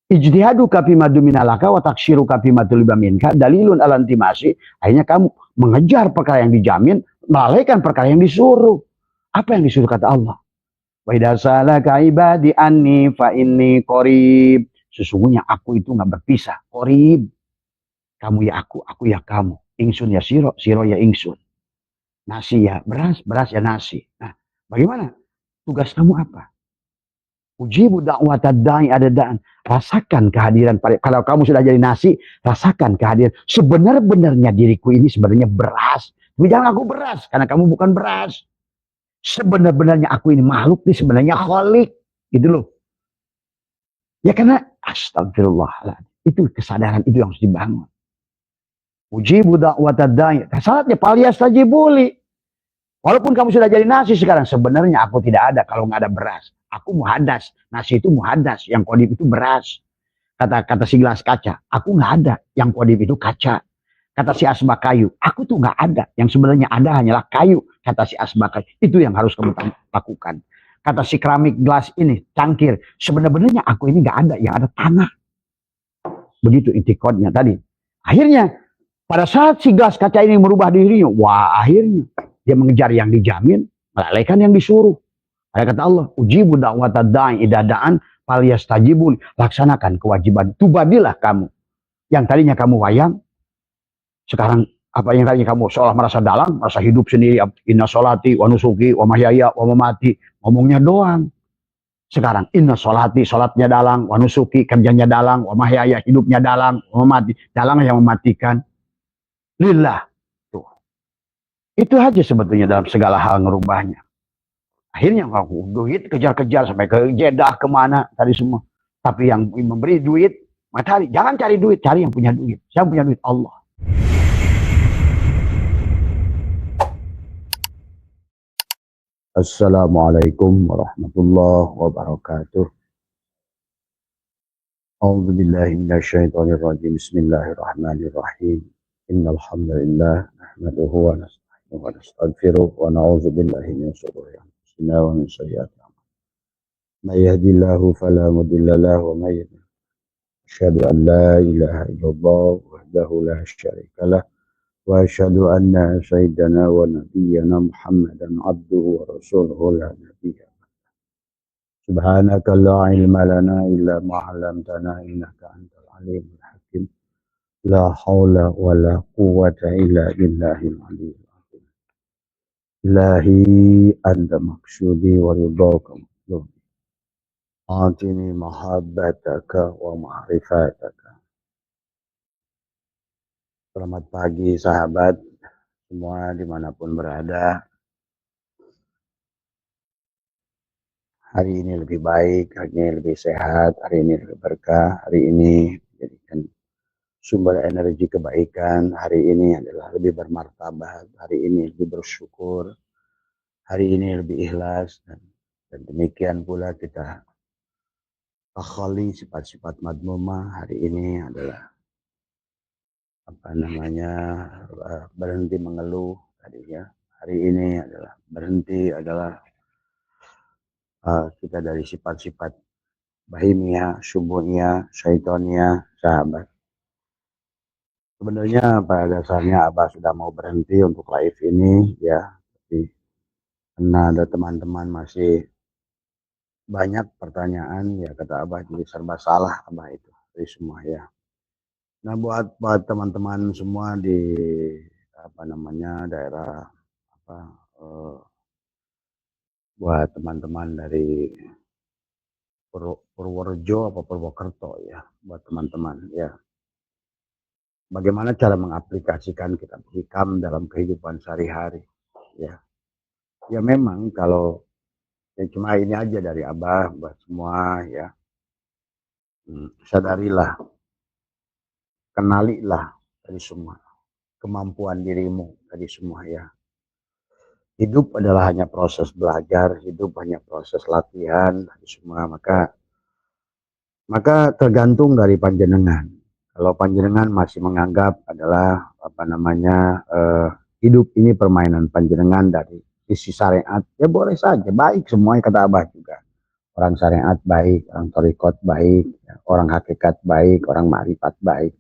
ijtihadu kafi maduminalaka wa taksiru kafi maduliba minka dalilun alantimasi. Akhirnya kamu mengejar perkara yang dijamin, melalaikan perkara yang disuruh. Apa yang disuruh kata Allah? Wa idza salaka ibadi anni fa inni qarib. Sesungguhnya aku itu nggak berpisah, qarib. Kamu ya aku ya kamu. Ingsun ya siro, siro ya ingsun. Nasi ya beras, beras ya nasi. Nah, bagaimana? Tugas kamu apa? Ujibu da'watad da'i ada da'an. Rasakan kehadiran. Kalau kamu sudah jadi nasi, rasakan kehadiran. Sebenar-benarnya diriku ini sebenarnya beras. Tapi jangan aku beras, karena kamu bukan beras. Sebenar-benarnya aku ini makhluk, ini sebenarnya khalik. Gitu loh. Ya karena, astagfirullah. Itu kesadaran itu yang harus dibangun. Ujibu da'watad da'i. Salatnya palias tajibuli. Walaupun kamu sudah jadi nasi sekarang, sebenarnya aku tidak ada kalau nggak ada beras. Aku muhadas, nasi itu muhadas, yang kodib itu beras. Kata si gelas kaca, aku nggak ada, yang kodib itu kaca. Kata si asbak kayu, aku tuh nggak ada, yang sebenarnya ada hanyalah kayu. Kata si asbak kayu, itu yang harus kamu lakukan. Kata si keramik gelas ini, cangkir, sebenarnya aku ini nggak ada, yang ada tanah. Begitu intikodnya tadi. Akhirnya, pada saat si gelas kaca ini merubah dirinya, wah akhirnya dia mengejar yang dijamin, melalaikan yang disuruh. Ada kata Allah, ujibu da'watad da'i idza da'an falyastajibun. Laksanakan kewajiban. Tubadilah kamu. Yang tadinya kamu wayang, sekarang apa yang tadinya kamu seolah merasa dalam, merasa hidup sendiri. Inna sholati wa nusuki wa mahyaya wa mamati. Ngomongnya doang. Sekarang inna sholati, sholatnya dalang, wa nusuki, kerjanya dalang, wa mahyaya, hidupnya dalang, wa mamati. Dalang yang mematikan. Lillah. Tuh. Itu aja sebetulnya dalam segala hal ngerubahnya. Akhirnya aku duit kejar-kejar sampai ke Jeddah kemana tadi semua. Tapi yang memberi duit, cari. Jangan cari duit, cari yang punya duit. Siapa punya duit? Allah. Assalamualaikum warahmatullahi wabarakatuh. A'udzu billahi minasyaitonir rajim. Bismillahirrahmanirrahim. Innal hamdalillah nahmaduhu wa nasta'inuhu wa nastaghfiruh wa na'udzu billahi min shururi anfusina wa min sayyiati a'malina. May yahdihillahu fala mudilla lahu wa may yudlil asyhadu an la ilaha illallah wahdahu la syarika lah wa asyhadu anna sayyidana wa nabiyyana Muhammadan abduhu wa rasuluhu la nabiyya. Subhanaka la ilma lana illa ma 'allamtana innaka antal alimul hakim. La haula wa la quwwata illa billahil aliyyil azim. Ilahi anta maksudi wa ridhaka matlub. Atini mahabbataka wa ma'rifataka. Selamat pagi sahabat semua dimanapun berada. Hari ini lebih baik, hari ini lebih sehat, hari ini lebih berkah, hari ini menjadikan sumber energi kebaikan, hari ini adalah lebih bermartabat, hari ini lebih bersyukur, hari ini lebih ikhlas, dan demikian pula kita akhali sifat-sifat madmumah. Hari ini adalah berhenti mengeluh tadinya. Hari ini adalah berhenti kita dari sifat-sifat bahimia, syubuhnya, syaitonnya, sahabat. Sebenarnya pada dasarnya Abah sudah mau berhenti untuk live ini ya, tapi karena ada teman-teman masih banyak pertanyaan ya, kata Abah jadi serba salah Abah itu dari semua ya. Nah buat teman-teman semua di daerah buat teman-teman dari Purworejo apa Purwokerto ya, buat teman-teman ya, bagaimana cara mengaplikasikan kitab hikam dalam kehidupan sehari-hari ya. Ya memang kalau ya cuma ini aja dari Abah buat semua ya, sadarilah, kenalilah tadi semua kemampuan dirimu tadi semua ya. Hidup adalah hanya proses belajar, hidup hanya proses latihan tadi semua, maka tergantung dari panjenengan. Kalau panjenengan masih menganggap adalah hidup ini permainan panjenengan dari sisi syariat, ya boleh saja, baik semuanya kata Abah juga. Orang syariat baik, orang torikot baik, orang hakikat baik, orang ma'rifat baik.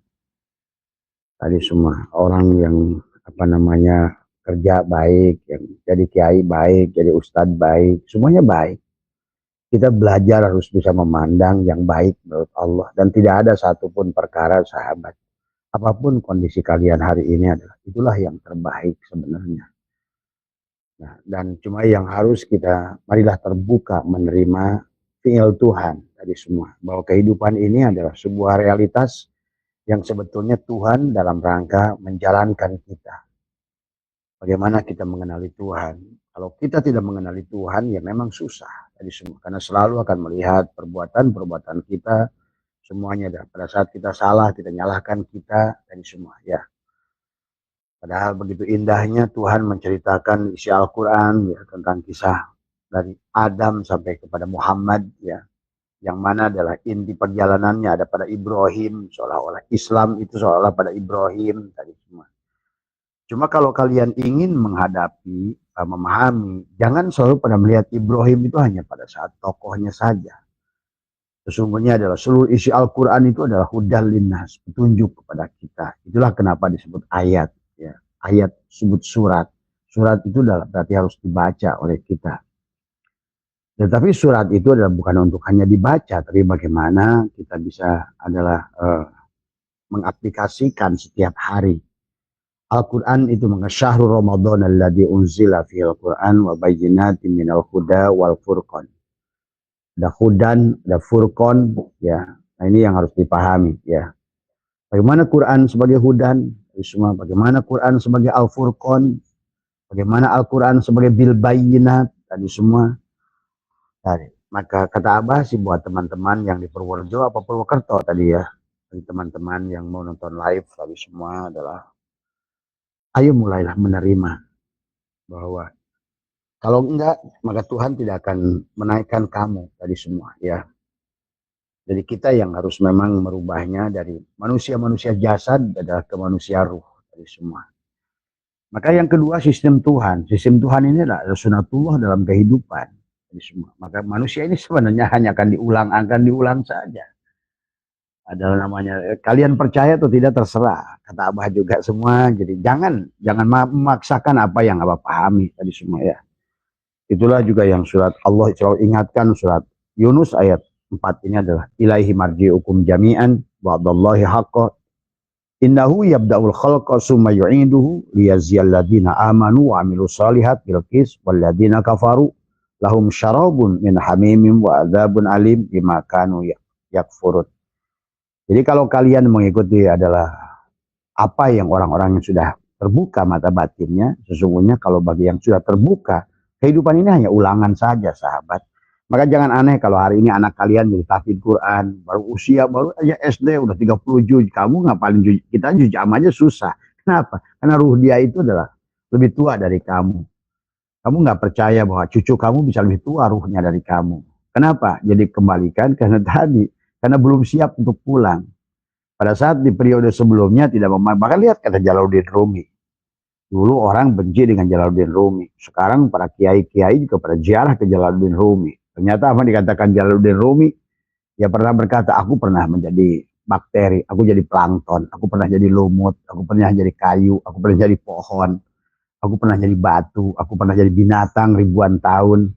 Tadi semua orang yang apa namanya kerja baik, yang jadi kiai baik, jadi ustadz baik, semuanya baik. Kita belajar harus bisa memandang yang baik menurut Allah, dan tidak ada satupun perkara sahabat. Apapun kondisi kalian hari ini adalah itulah yang terbaik sebenarnya. Nah, dan cuma yang harus kita marilah terbuka menerima fi'il Tuhan tadi semua, bahwa kehidupan ini adalah sebuah realitas yang sebetulnya Tuhan dalam rangka menjalankan kita. Bagaimana kita mengenali Tuhan? Kalau kita tidak mengenali Tuhan, ya memang susah tadi semua, karena selalu akan melihat perbuatan-perbuatan kita semuanya. Dan pada saat kita salah, kita nyalahkan kita tadi semua, ya. Padahal begitu indahnya Tuhan menceritakan isi Al-Quran, ya, tentang kisah dari Adam sampai kepada Muhammad, ya, yang mana adalah inti perjalanannya ada pada Ibrahim, seolah-olah Islam itu seolah-olah pada Ibrahim tadi semua. Cuma kalau kalian ingin menghadapi, memahami, jangan selalu pada melihat Ibrahim itu hanya pada saat tokohnya saja. Sesungguhnya adalah seluruh isi Al-Quran itu adalah hudal linnas, petunjuk kepada kita. Itulah kenapa disebut ayat. Ya, ayat disebut surat. Surat itu berarti harus dibaca oleh kita. Tetapi surat itu adalah bukan untuk hanya dibaca, tapi bagaimana kita bisa adalah mengaplikasikan setiap hari. Al-Quran itu mengesyahrul Ramadan alladzi unzila fihil Quran wa bayyinatin minal huda wal furqan. Ada hudan, ada furqan, ya. Nah, ini yang harus dipahami, ya. Bagaimana Quran sebagai hudan, semua. Bagaimana Quran sebagai al-furqan, bagaimana Al-Quran sebagai bil bayyinat, tadi semua. Tadi. Maka kata Abah sih buat teman-teman yang di Purworejo apa Purwokerto tadi, ya, teman-teman yang mau nonton live tadi semua adalah ayo mulailah menerima bahwa kalau enggak maka Tuhan tidak akan menaikkan kamu tadi semua, ya. Jadi kita yang harus memang merubahnya dari manusia-manusia jasad adalah ke manusia ruh tadi semua. Maka yang kedua sistem Tuhan. Sistem Tuhan ini adalah sunatullah dalam kehidupan tadi semua. Maka manusia ini sebenarnya hanya akan diulang saja. Adalah namanya kalian percaya atau tidak terserah, kata Abah juga semua. Jadi jangan memaksakan apa yang Abah pahami tadi semua, ya. Itulah juga yang surat Allah selalu ingatkan, surat Yunus ayat 4 ini adalah ilaihi marji'ukum jami'an wa'dallahi haqqa innahu yabda'ul khalqa summa yu'iduhu liyaziyal ladina amanu wa amilus salihat bil qis wal ladina kafaru lahum syarabun min hamimim wa adzabun alim bima kanu yakfurun. Jadi kalau kalian mengikuti adalah apa yang orang-orang yang sudah terbuka mata batinnya, sesungguhnya kalau bagi yang sudah terbuka, kehidupan ini hanya ulangan saja, sahabat. Maka jangan aneh kalau hari ini anak kalian jadi tahfidz Quran, baru aja SD udah 30 juz, kamu ngapalin juz, kita juz am aja susah. Kenapa? Karena ruh dia itu adalah lebih tua dari kamu. Kamu nggak percaya bahwa cucu kamu bisa lebih tua ruhnya dari kamu. Kenapa? Jadi kembalikan karena belum siap untuk pulang. Pada saat di periode sebelumnya tidak bahkan lihat kata Jalaluddin Rumi. Dulu orang benci dengan Jalaluddin Rumi. Sekarang para kiai-kiai juga pada ziarah ke Jalaluddin Rumi. Ternyata apa dikatakan Jalaluddin Rumi? Dia pernah berkata, aku pernah menjadi bakteri, aku jadi plankton, aku pernah jadi lumut, aku pernah jadi kayu, aku pernah jadi pohon, aku pernah jadi batu, aku pernah jadi binatang ribuan tahun.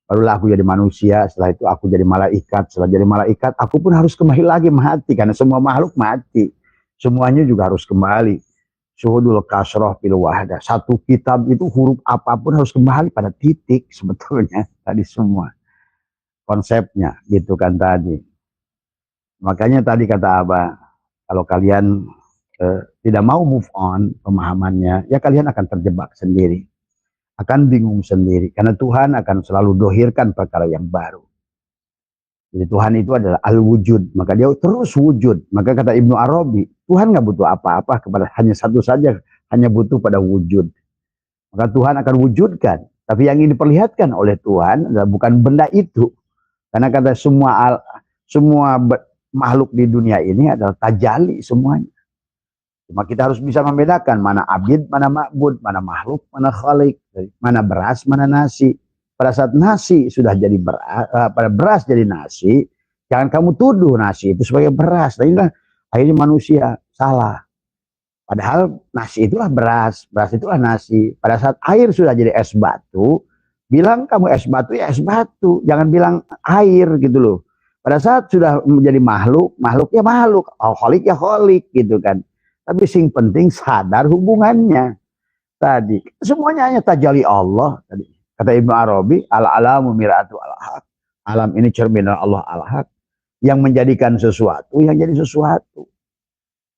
Barulah aku jadi manusia, setelah itu aku jadi malaikat, setelah jadi malaikat aku pun harus kembali lagi mati, karena semua makhluk mati. Semuanya juga harus kembali. Syuhudul kasroh fil wahdah. Satu kitab itu huruf apapun harus kembali pada titik sebetulnya tadi semua. Konsepnya gitu kan tadi. Makanya tadi kata Abah, kalau kalian tidak mau move on pemahamannya, ya kalian akan terjebak sendiri. Akan bingung sendiri, karena Tuhan akan selalu dohirkan perkara yang baru. Jadi Tuhan itu adalah al-wujud, maka dia terus wujud. Maka kata Ibnu Arabi, Tuhan nggak butuh apa-apa kepada hanya satu saja, hanya butuh pada wujud. Maka Tuhan akan wujudkan, tapi yang ingin diperlihatkan oleh Tuhan adalah bukan benda itu. Karena kata semua makhluk di dunia ini adalah tajali semuanya. Cuma kita harus bisa membedakan mana abid, mana ma'bud, mana makhluk, mana khalik, mana beras, mana nasi. Pada saat nasi sudah jadi beras, pada beras jadi nasi, jangan kamu tuduh nasi itu sebagai beras. Nah, inilah akhirnya manusia salah. Padahal nasi itulah beras, beras itulah nasi. Pada saat air sudah jadi es batu, bilang kamu es batu ya es batu, jangan bilang air gitu loh. Pada saat sudah menjadi makhluk, makhluk ya makhluk, holik ya holik gitu kan. Tapi sing penting sadar hubungannya. Tadi semuanya hanya tajali Allah tadi. Kata Ibnu Arabi, al-alamu mir'atu al-haq. Alam ini cerminan Allah al-haq yang menjadikan sesuatu yang jadi sesuatu.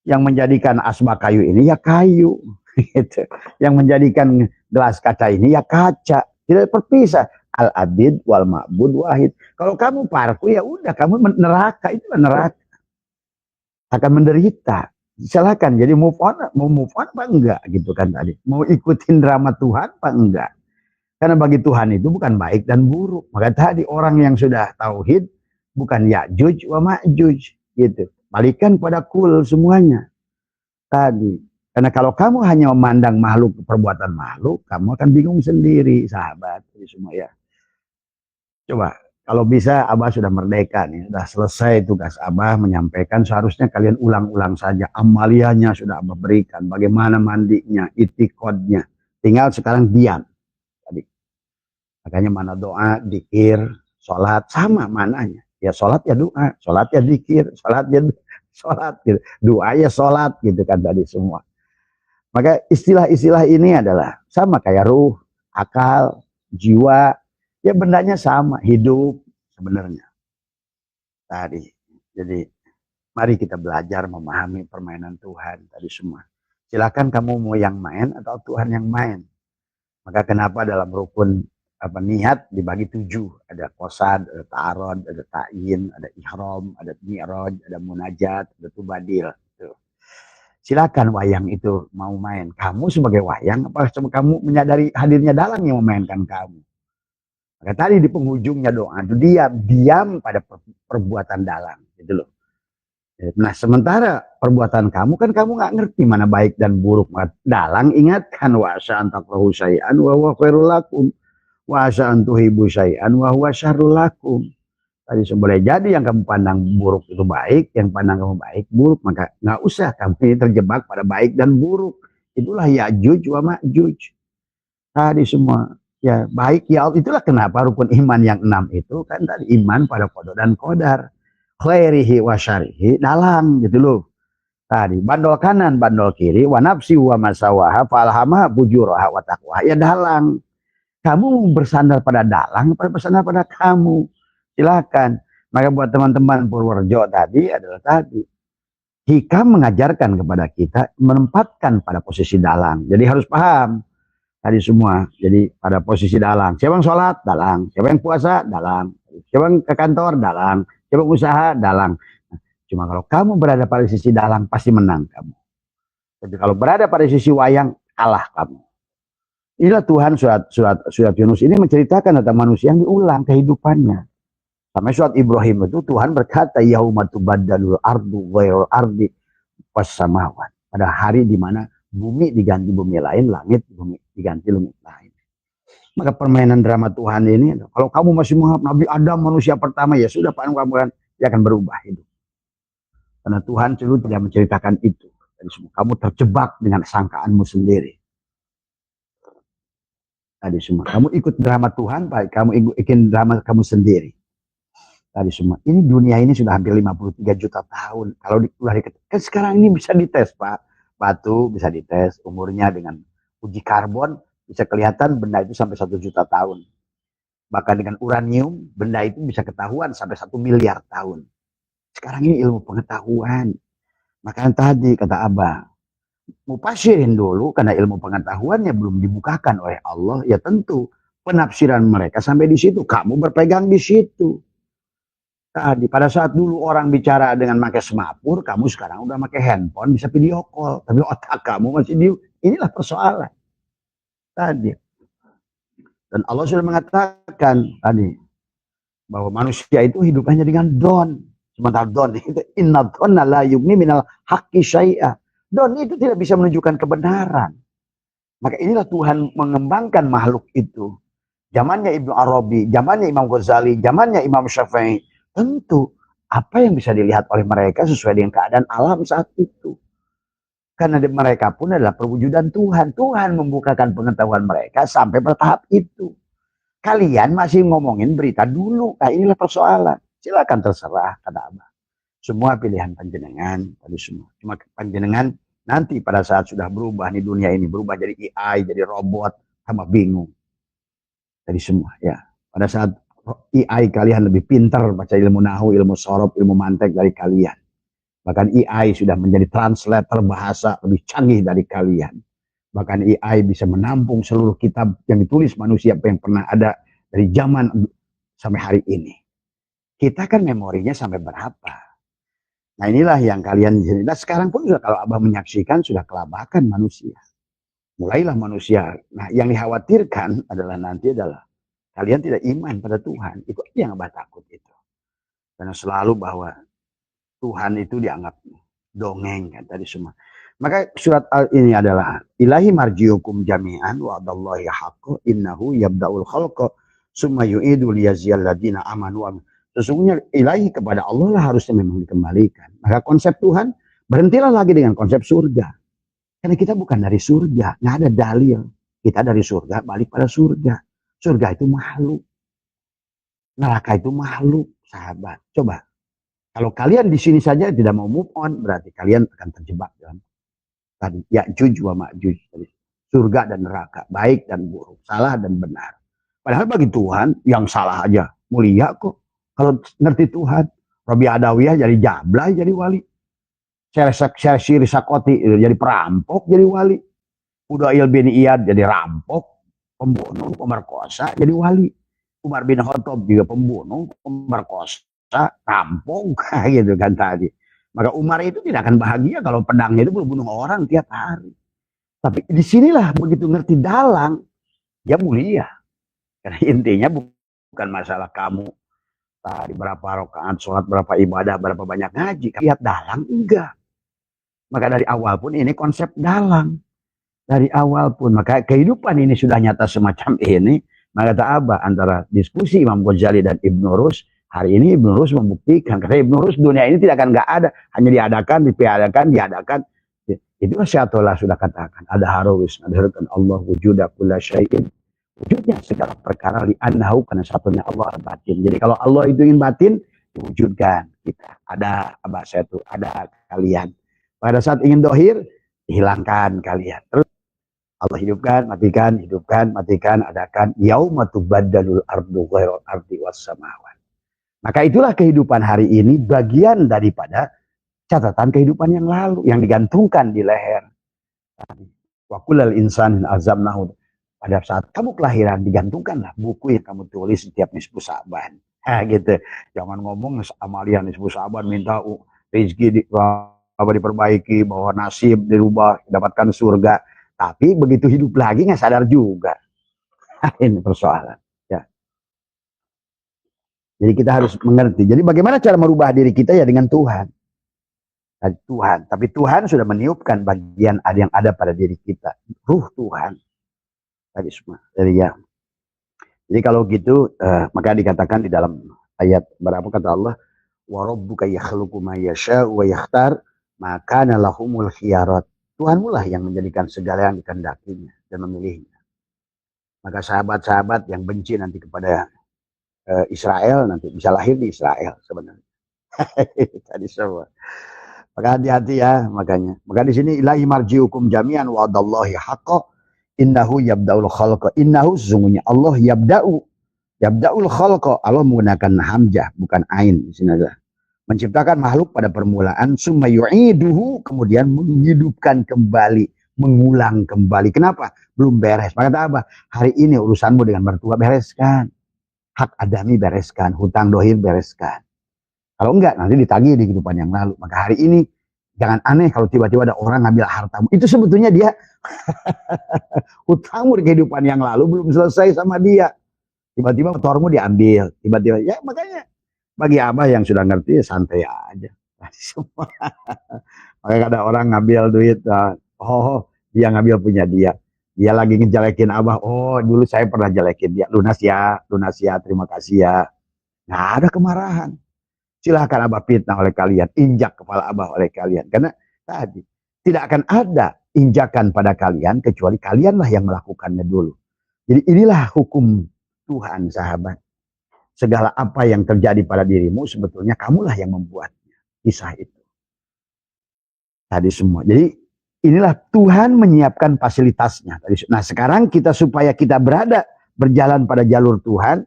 Yang menjadikan asma kayu ini ya kayu gitu. Yang menjadikan gelas kaca ini ya kaca, tidak terpisah. Al-abid wal ma'bud wahid. Kalau kamu parku ya udah kamu neraka, itu neraka akan menderita. Silakan, jadi move on, mau move on apa enggak gitu kan tadi, mau ikutin drama Tuhan apa enggak, karena bagi Tuhan itu bukan baik dan buruk. Maka tadi orang yang sudah tauhid bukan Ya'juj wa Ma'juj gitu, balikan pada kul semuanya tadi. Karena kalau kamu hanya memandang makhluk perbuatan makhluk, kamu akan bingung sendiri sahabat. Jadi semua ya, coba kalau bisa Abah sudah merdeka nih, sudah selesai tugas Abah menyampaikan, seharusnya kalian ulang-ulang saja. Amalianya sudah Abah berikan, bagaimana mandinya, itikodnya. Tinggal sekarang diam. Tadi. Makanya mana doa, dikir, sholat, sama mananya. Ya sholat ya doa, sholat ya dikir, sholat ya sholat. Gitu. Doa ya sholat gitu kan tadi semua. Maka istilah-istilah ini adalah sama kayak ruh, akal, jiwa, ya bendanya sama, hidup sebenarnya tadi. Jadi mari kita belajar memahami permainan Tuhan tadi semua. Silakan kamu mau yang main atau Tuhan yang main. Maka kenapa dalam rukun apa niat dibagi 7, ada qasad, ada ta'arud, ada ta'yin, ada ihram, ada mi'raj, ada munajat, ada tubadil. Silakan wayang itu mau main. Kamu sebagai wayang, apakah kamu menyadari hadirnya dalang yang memainkan kamu? Maka tadi di penghujungnya doa itu diam pada perbuatan dalang, gitu loh. Nah sementara perbuatan kamu kan kamu nggak ngerti mana baik dan buruk. Dalang ingatkan wa asa antakrahu syai'an wa huwa khairul lakum wa asa antuhibu syai'an wa huwa syarrul lakum. Tadi boleh jadi yang kamu pandang buruk itu baik, yang pandang kamu baik buruk, maka nggak usah kamu terjebak pada baik dan buruk. Itulah Ya'juj wa Ma'juj. Tadi semua ya baik ya Allah, itulah kenapa rukun iman yang 6 itu kan tadi iman pada qada dan qadar, khairihi wa syarihi, dalang gitu loh. Tadi bandol kanan bandol kiri, wa nafsi wa masawaha falhamaha bujuraha wa taqwa, ya dalang. Kamu bersandar pada dalang atau bersandar pada kamu? Silakan. Maka buat teman-teman Purworejo tadi adalah tadi hikam mengajarkan kepada kita menempatkan pada posisi dalang. Jadi harus paham tadi semua. Jadi pada posisi dalang. Siapa yang sholat? Dalang. Siapa yang puasa? Dalang. Siapa yang ke kantor? Dalang. Siapa yang usaha? Dalang. Nah, cuma kalau kamu berada pada sisi dalang pasti menang kamu. Tapi kalau berada pada sisi wayang kalah kamu. Inilah Tuhan surat Yunus ini menceritakan tentang manusia yang diulang kehidupannya. Sampai surat Ibrahim itu Tuhan berkata yauma tubaddalul ardu ghairul ardi was samawat. Pada hari di mana bumi diganti bumi lain, langit bumi diganti langit lain. Maka permainan drama Tuhan ini, kalau kamu masih menganggap Nabi Adam manusia pertama, ya sudah Pak, kamu dia akan berubah hidup. Karena Tuhan selalu tidak menceritakan itu. Dan semua kamu terjebak dengan sangkaanmu sendiri. Tadi semua kamu ikut drama Tuhan, Pak, kamu ikut drama kamu sendiri. Tadi semua. Ini dunia ini sudah hampir 53 juta tahun. Kalau kan sekarang ini bisa dites, Pak. Batu bisa dites umurnya dengan uji karbon, bisa kelihatan benda itu sampai 1 juta tahun. Bahkan dengan uranium, benda itu bisa ketahuan sampai 1 miliar tahun. Sekarang ini ilmu pengetahuan. Makanya tadi kata Abah, mufasirin dulu karena ilmu pengetahuannya belum dibukakan oleh Allah, ya tentu penafsiran mereka sampai di situ. Kamu berpegang di situ. Tadi pada saat dulu orang bicara dengan pakai semapur, kamu sekarang udah pakai handphone bisa video call, tapi otak kamu masih di. Inilah persoalan tadi. Dan Allah sudah mengatakan tadi bahwa manusia itu hidup hanya dengan don. Sementara don itu inna dhanna la yughni minal haqqi syai'a. Don itu tidak bisa menunjukkan kebenaran. Maka inilah Tuhan mengembangkan makhluk itu zamannya Ibnu Arabi, zamannya Imam Ghazali, zamannya Imam Syafi'i. Tentu apa yang bisa dilihat oleh mereka sesuai dengan keadaan alam saat itu. Karena mereka pun adalah perwujudan Tuhan. Tuhan membukakan pengetahuan mereka sampai pada tahap itu. Kalian masih ngomongin berita dulu. Nah inilah persoalan. Silakan terserah, kata Abah. Semua pilihan panjenengan tadi semua. Cuma panjenengan nanti pada saat sudah berubah nih dunia ini. Berubah jadi AI, jadi robot. Sama bingung. Tadi semua ya. Pada saat AI kalian lebih pintar baca ilmu nahu, ilmu sorob, ilmu mantek dari kalian. Bahkan AI sudah menjadi translator bahasa lebih canggih dari kalian. Bahkan AI bisa menampung seluruh kitab yang ditulis manusia yang pernah ada dari zaman sampai hari ini. Kita kan memorinya sampai berapa? Nah inilah yang kalian jadi. Nah sekarang pun sudah kalau Abah menyaksikan sudah kelabakan manusia. Mulailah manusia. Nah yang dikhawatirkan adalah nanti adalah kalian tidak iman pada Tuhan. Itu yang Abah takut itu. Karena selalu bahwa Tuhan itu dianggap dongeng kan tadi semua. Maka surat ini adalah ilahi marjiukum jami'an wa adallahi haqqo innahu yabda'ul khalqa summa yu'idu liyaziyal ladina amanu. Sesungguhnya ilahi kepada Allah lah harusnya memang dikembalikan. Maka konsep Tuhan berhentilah lagi dengan konsep surga. Karena kita bukan dari surga, nggak ada dalil. Kita dari surga balik pada surga. Surga itu makhluk. Neraka itu makhluk, sahabat. Coba kalau kalian di sini saja tidak mau move on, berarti kalian akan terjebak dalam tadi Ya'juj wa Ma'juj, surga dan neraka, baik dan buruk, salah dan benar. Padahal bagi Tuhan yang salah aja mulia kok. Kalau ngerti Tuhan, Robi Adawiyah jadi jablay jadi wali. Syekh Sakoti jadi perampok jadi wali. Udail bin Iyad jadi rampok, pembunuh, pemerkosa jadi wali. Umar bin Khattab juga pembunuh, pemerkosa, rampok gitu kan tadi. Maka Umar itu tidak akan bahagia kalau pedangnya itu membunuh orang tiap hari. Tapi disinilah begitu ngerti dalang, dia mulia. Karena intinya bukan masalah kamu tadi berapa rakaat sholat, berapa ibadah, berapa banyak ngaji. Lihat dalang enggak. Maka dari awal pun ini konsep dalang. Dari awal pun maka kehidupan ini sudah nyata semacam ini. Maka tak Abah antara diskusi Imam Ghazali dan Ibnu Rus, hari ini Ibnu Rus membuktikan karena Ibnu Rus dunia ini tidak akan nggak ada, hanya diadakan. Itulah Syaikhullah sudah katakan, ada Harowis, ada Allah wujuda kulla syai'in. Wujudnya segala perkara li annahu karena satunya Allah batin. Jadi kalau Allah itu ingin batin, diwujudkan kita. Ada Abah saya itu, ada kalian. Pada saat ingin dohir, dihilangkan kalian. Terus Allah hidupkan, matikan, adakan. Yauma tubaddalul ardu ghairal ardi was samawat. Maka itulah kehidupan hari ini bagian daripada catatan kehidupan yang lalu yang digantungkan di leher. Wa kullal insanin azamnahu. Pada saat kamu kelahiran digantungkanlah buku yang kamu tulis setiap nisfu Sa'ban. Gitu. Jangan ngomong amalia nisfu Sa'ban minta rezeki diperbaiki, bahwa nasib dirubah, dapatkan surga. Tapi begitu hidup lagi nggak sadar juga. Ini persoalan. Ya. Jadi kita harus mengerti. Jadi bagaimana cara merubah diri kita ya dengan Tuhan. Tuhan. Tapi Tuhan sudah meniupkan bagian yang ada pada diri kita. Ruh Tuhan. Tadi semua. Jadi kalau gitu, maka dikatakan di dalam ayat berapa kata Allah, wa rabbuka yakhluqu ma yasha'u wa yakhtar maka lahumul khiyarat. Tuhanmu lah yang menjadikan segala yang dikehendakinya dan memilihnya. Maka sahabat-sahabat yang benci nanti kepada Israel nanti bisa lahir di Israel sebenarnya. Tadi semua. Maka hati-hati ya makanya. Maka di sini ilahi marjiukum jami'an wa adallahi haqqa innahu yabda'ul khalqa. Innahu sesungguhnya Allah yabda'ul khalqa. Allah menggunakan hamzah bukan ain di sini adalah menciptakan makhluk pada permulaan, summa yu'iduhu, kemudian menghidupkan kembali, mengulang kembali. Kenapa? Belum beres. Maka kata apa? Hari ini urusanmu dengan mertua bereskan. Hak adami bereskan, hutang dohir bereskan. Kalau enggak, nanti ditagih di kehidupan yang lalu. Maka hari ini, jangan aneh kalau tiba-tiba ada orang ngambil hartamu. Itu sebetulnya dia hutangmu di kehidupan yang lalu belum selesai sama dia. Tiba-tiba motormu diambil. Tiba-tiba, ya makanya. Bagi Abah yang sudah ngerti ya santai aja. Makanya ada orang ngambil duit, dia ngambil punya dia. Dia lagi ngejelekin Abah. Oh, dulu saya pernah jelekin dia. Lunas ya, terima kasih ya. Nggak ada kemarahan. Silahkan Abah fitnah oleh kalian, injak kepala Abah oleh kalian. Karena tadi tidak akan ada injakan pada kalian kecuali kalianlah yang melakukannya dulu. Jadi inilah hukum Tuhan, sahabat. Segala apa yang terjadi pada dirimu sebetulnya kamulah yang membuatnya. Kisah itu. Tadi semua. Jadi inilah Tuhan menyiapkan fasilitasnya. Nah sekarang kita supaya kita berjalan pada jalur Tuhan,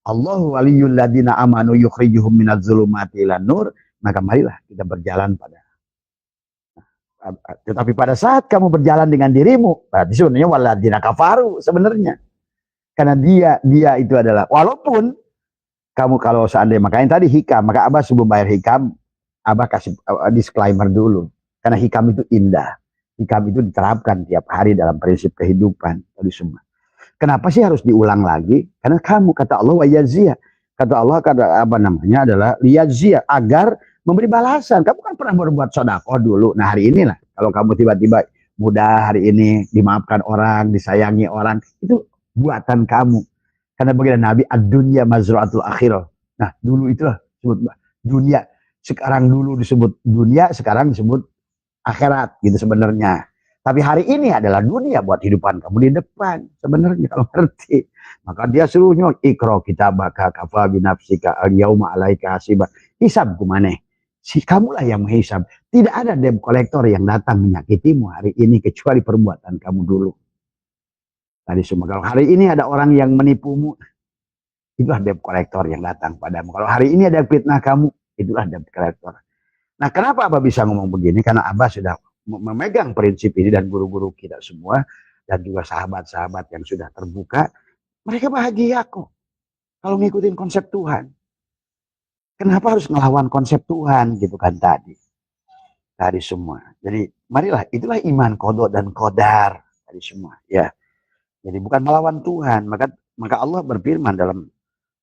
Allahu waliyul ladina amanu yukhrijuhum minadz zulumati ilan nur, maka marilah kita berjalan pada. Tetapi pada saat kamu berjalan dengan dirimu, berarti sebenarnya waladina kafaru sebenarnya. Karena dia itu adalah, walaupun kamu kalau seandainya, makanya tadi hikam, maka Abah sebelum bayar hikam, Abah kasih disclaimer dulu. Karena hikam itu indah. Hikam itu diterapkan tiap hari dalam prinsip kehidupan. Tadi semua. Kenapa sih harus diulang lagi? Karena kamu, kata Allah, wa yazia. Kata Allah, kata apa namanya adalah liyazia, agar memberi balasan. Kamu kan pernah berbuat sedekah dulu. Nah hari inilah, kalau kamu tiba-tiba mudah hari ini dimaafkan orang, disayangi orang, itu buatan kamu. Karena bagian Nabi, ad-dunya mazra'atul akhirah. Nah dulu itulah disebut dunia. Sekarang dulu disebut dunia, sekarang disebut akhirat gitu sebenarnya. Tapi hari ini adalah dunia buat hidupan kamu di depan. Sebenarnya kalau ngerti. Maka dia suruhnya ikro kitabaka kafa binafsika al-yauma alaika hasiba. Hisab kumaneh. Si kamulah yang menghisab. Tidak ada debt collector yang datang menyakitimu hari ini kecuali perbuatan kamu dulu. Tadi semua. Kalau hari ini ada orang yang menipumu, itulah debt collector yang datang padamu. Kalau hari ini ada fitnah kamu, itulah debt collector. Nah, kenapa Abah bisa ngomong begini? Karena Abah sudah memegang prinsip ini dan guru-guru kita semua dan juga sahabat-sahabat yang sudah terbuka, mereka bahagia kok kalau ngikutin konsep Tuhan. Kenapa harus ngelawan konsep Tuhan gitu kan tadi semua. Jadi marilah itulah iman qada dan qadar tadi semua ya. Jadi bukan melawan Tuhan, maka Allah berfirman dalam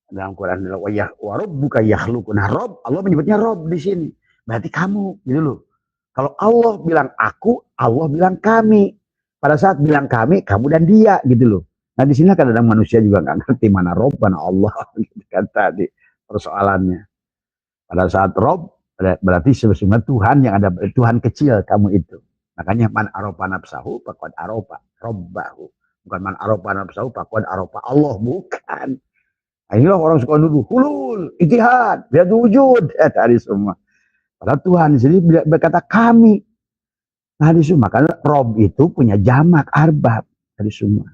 Quran adalah wa rabbuka yakhluqu. Nah, Rob, Allah menyebutnya Rob di sini. Berarti kamu gitu loh. Kalau Allah bilang aku, Allah bilang kami. Pada saat bilang kami, kamu dan dia gitu loh. Nah di sini kadang-kadang manusia juga nggak ngerti mana Rob, mana Allah gitu kan tadi persoalannya. Pada saat Rob berarti sebenarnya Tuhan yang ada, Tuhan kecil kamu itu. Makanya man aropa nafsahu faqad aropa robbahu. Bukan man aropa nafsahu faqad aropa Allah, bukan. Nah, inilah orang suka nuduh hulul, itihad, biar wujud tadi semua. Padahal Tuhan sendiri berkata kami. Tadi semua. Karena Rob itu punya jamak, arbab. Tadi semua.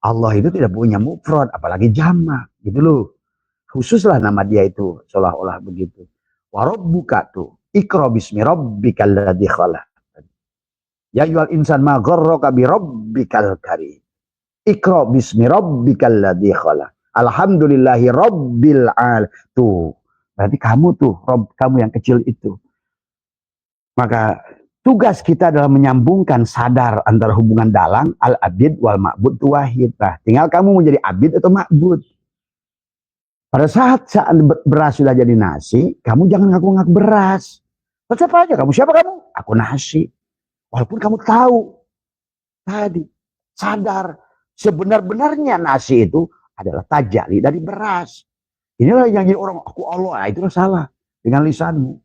Allah itu tidak punya mufrad, apalagi jamak. Gitu loh. Khususlah nama dia itu. Seolah-olah begitu. Warabbuka tuh. Iqra bismi rabbikal ladzi khalaq. Ya ayyuhal insan ma gharraka bi rabbikal karim. Iqra bismi rabbikal ladzi khalaq. Alhamdulillahi rabbil alamin. Tuh. Berarti kamu tuh, Rob kamu yang kecil itu. Maka tugas kita adalah menyambungkan sadar antara hubungan dalang al-abid wal ma'bud wahid. Nah, tinggal kamu menjadi abid atau ma'bud. Pada saat beras sudah jadi nasi, kamu jangan ngaku-ngaku beras. Tetap aja kamu, siapa kamu? Aku nasi. Walaupun kamu tahu tadi sadar sebenar-benarnya nasi itu adalah tajali dari beras. Inilah yang jadi orang aku Allah, nah, itu salah dengan lisanmu.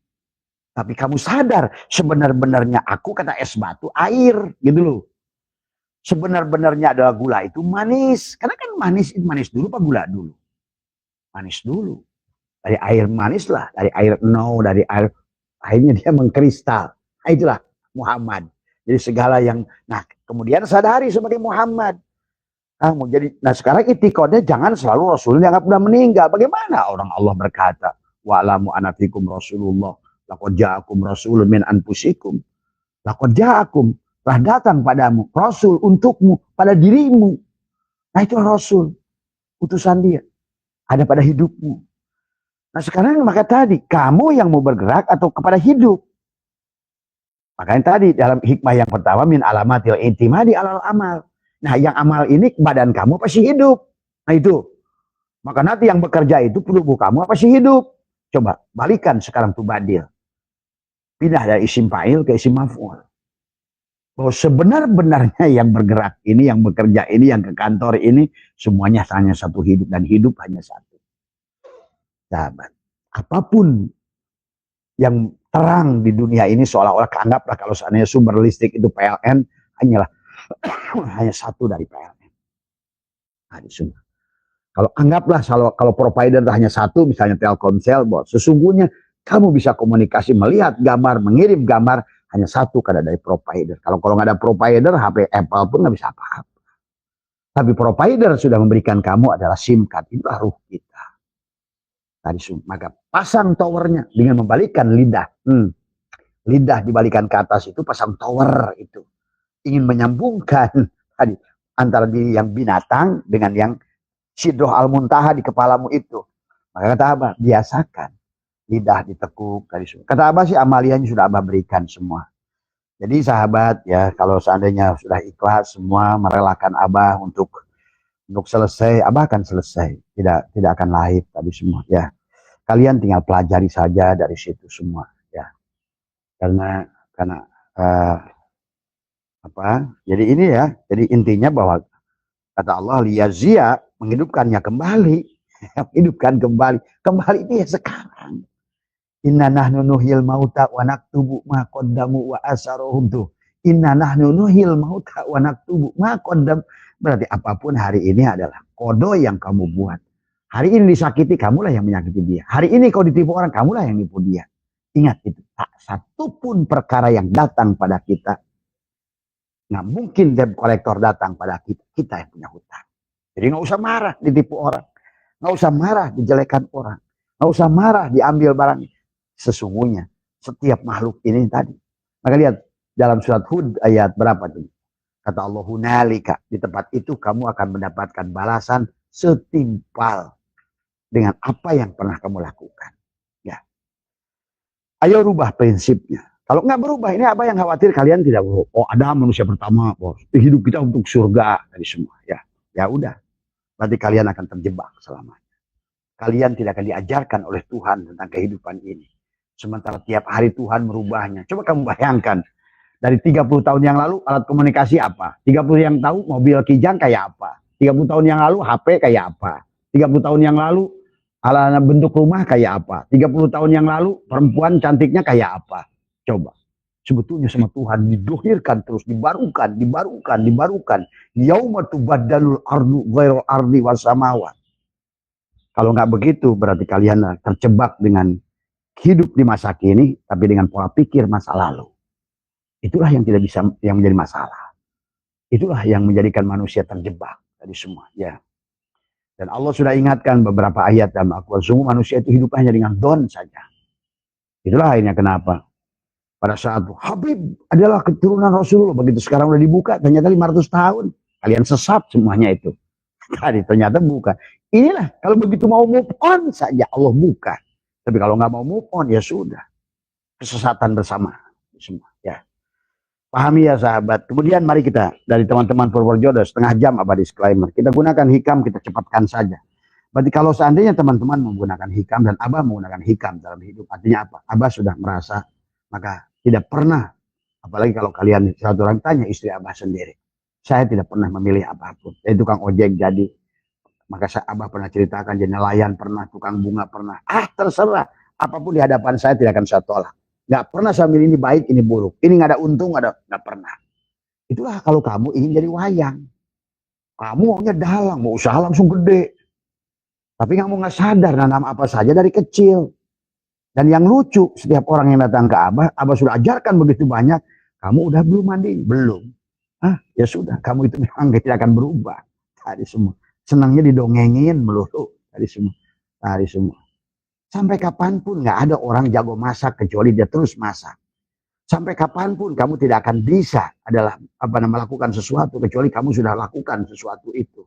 Tapi kamu sadar sebenar-benarnya aku, kata es batu, air gitu loh. Sebenar-benarnya adalah gula itu manis. Karena kan manis itu manis dulu apa gula dulu? Manis dulu. Dari air manis lah, dari air dari air akhirnya dia mengkristal. Nah, itulah Muhammad. Jadi segala yang kemudian sadari sebagai Muhammad. Nah sekarang itikadnya jangan selalu Rasulullah yang udah meninggal. Bagaimana orang Allah berkata, wa'lamu anna fikum Rasulullah. Laqad ja'akum rasulun min anfusikum. Laqad ja'akum, telah datang padamu rasul untukmu, pada dirimu. Nah itu rasul, utusan dia. Ada pada hidupmu. Nah sekarang maka tadi, kamu yang mau bergerak atau kepada hidup. Makanya tadi dalam hikmah yang pertama, min alamatil intimadi alal amal. Nah yang amal ini badan kamu pasti hidup. Nah itu. Maka nanti yang bekerja itu tubuh kamu apa sih hidup. Coba balikan sekarang tuh badil. Pindah dari isim fa'il ke isim maf'ul. bahwa sebenar-benarnya yang bergerak ini, yang bekerja ini, yang ke kantor ini, semuanya hanya satu hidup, dan hidup hanya satu. Sahabat, apapun yang terang di dunia ini seolah-olah, anggaplah kalau seandainya sumber listrik itu PLN, hanyalah hanya satu dari PLN. Nah, di semua. Kalau anggaplah kalau provider hanya satu, misalnya Telkomsel, bos, sesungguhnya kamu bisa komunikasi, melihat gambar, mengirim gambar, hanya satu karena dari provider. Kalau nggak ada provider, HP Apple pun nggak bisa apa-apa. Tapi provider sudah memberikan kamu adalah SIM card, itulah ruh kita. Tadi maka pasang towernya dengan membalikkan lidah. Lidah dibalikan ke atas itu pasang tower itu. Ingin menyambungkan tadi antara diri yang binatang dengan yang Sidroh al-muntaha di kepalamu itu. Maka kata Abah, biasakan. Lidah ditekuk. Kata Abah sih amaliannya sudah Abah berikan semua. Jadi sahabat ya, kalau seandainya sudah ikhlas semua, merelakan Abah untuk selesai, Abah akan selesai. Tidak akan lahir tadi semua ya. Kalian tinggal pelajari saja dari situ semua ya. Karena jadi ini ya, jadi intinya bahwa kata Allah, liyazia, menghidupkannya kembali. Hidupkan kembali itu ya sekarang. Inna nahnu nuhyil mauta wa naktubu ma qaddamu wa asaruhum tuh. Inna nahnu nuhyil mauta wa naktubu ma qaddam. Berarti apapun hari ini adalah kodo yang kamu buat. Hari ini disakiti, kamulah yang menyakiti dia. Hari ini kau ditipu orang, kamulah yang nipu dia. Ingat itu, tak satupun perkara yang datang pada kita, nggak mungkin debt collector datang pada kita, kita yang punya hutang. Jadi nggak usah marah ditipu orang, nggak usah marah dijelekan orang, nggak usah marah diambil barangnya. Sesungguhnya setiap makhluk ini tadi. Maka lihat dalam surat Hud ayat berapa tuh? Kata Allah, hunalika, di tempat itu kamu akan mendapatkan balasan setimpal dengan apa yang pernah kamu lakukan. Ya. Ayo rubah prinsipnya. Kalau nggak berubah, ini apa yang khawatir kalian tidak berubah. Oh, ada manusia pertama, bos. Hidup kita untuk surga dari semua. Ya udah. Berarti kalian akan terjebak selamanya. Kalian tidak akan diajarkan oleh Tuhan tentang kehidupan ini. Sementara tiap hari Tuhan merubahnya. Coba kamu bayangkan. Dari 30 tahun yang lalu alat komunikasi apa? 30 yang tahu mobil Kijang kayak apa? 30 tahun yang lalu HP kayak apa? 30 tahun yang lalu alat bentuk rumah kayak apa? 30 tahun yang lalu perempuan cantiknya kayak apa? Coba. Sebetulnya sama Tuhan didohirkan terus, dibarukan. Yauma tubaddalul ardu ghairal ardi was samawat. Kalau nggak begitu berarti kalian terjebak dengan hidup di masa kini tapi dengan pola pikir masa lalu. Itulah yang tidak bisa, yang menjadi masalah. Itulah yang menjadikan manusia terjebak tadi semua ya. Dan Allah sudah ingatkan beberapa ayat dalam Al-Quran, sungguh manusia itu hidup hanya dengan don saja. Itulah akhirnya kenapa pada saat Habib adalah keturunan Rasulullah, begitu sekarang udah dibuka, ternyata 500 tahun. Kalian sesat semuanya itu. Tadi ternyata bukan. Inilah, kalau begitu mau move on saja, Allah buka. Tapi kalau nggak mau move on, ya sudah. Kesesatan bersama. Semua, ya. Pahami ya sahabat. Kemudian mari kita, dari teman-teman Purworejo, setengah jam apa disclaimer. Kita gunakan hikam, kita cepatkan saja. Berarti kalau seandainya teman-teman menggunakan hikam, dan Abah menggunakan hikam dalam hidup, artinya apa? Abah sudah merasa, maka tidak pernah, apalagi kalau kalian satu orang tanya istri Abah sendiri, saya tidak pernah memilih apapun. Saya tukang ojek jadi, maka Abah pernah ceritakan jadi nelayan pernah, tukang bunga pernah. Terserah, apapun di hadapan saya tidak akan saya tolak. Nggak pernah saya milih ini baik, ini buruk, ini nggak ada untung, nggak pernah. Itulah kalau kamu ingin jadi wayang, kamu maunya dalang, mau usaha langsung gede, tapi kamu nggak sadar nanam apa saja dari kecil. Dan yang lucu, setiap orang yang datang ke Abah sudah ajarkan begitu banyak, kamu udah belum mandi? Belum. Ya sudah, kamu itu memang tidak akan berubah. Tadi semua. Senangnya didongengin melulu. Tadi semua. Sampai kapanpun nggak ada orang jago masak kecuali dia terus masak. Sampai kapanpun kamu tidak akan bisa adalah melakukan sesuatu kecuali kamu sudah lakukan sesuatu itu.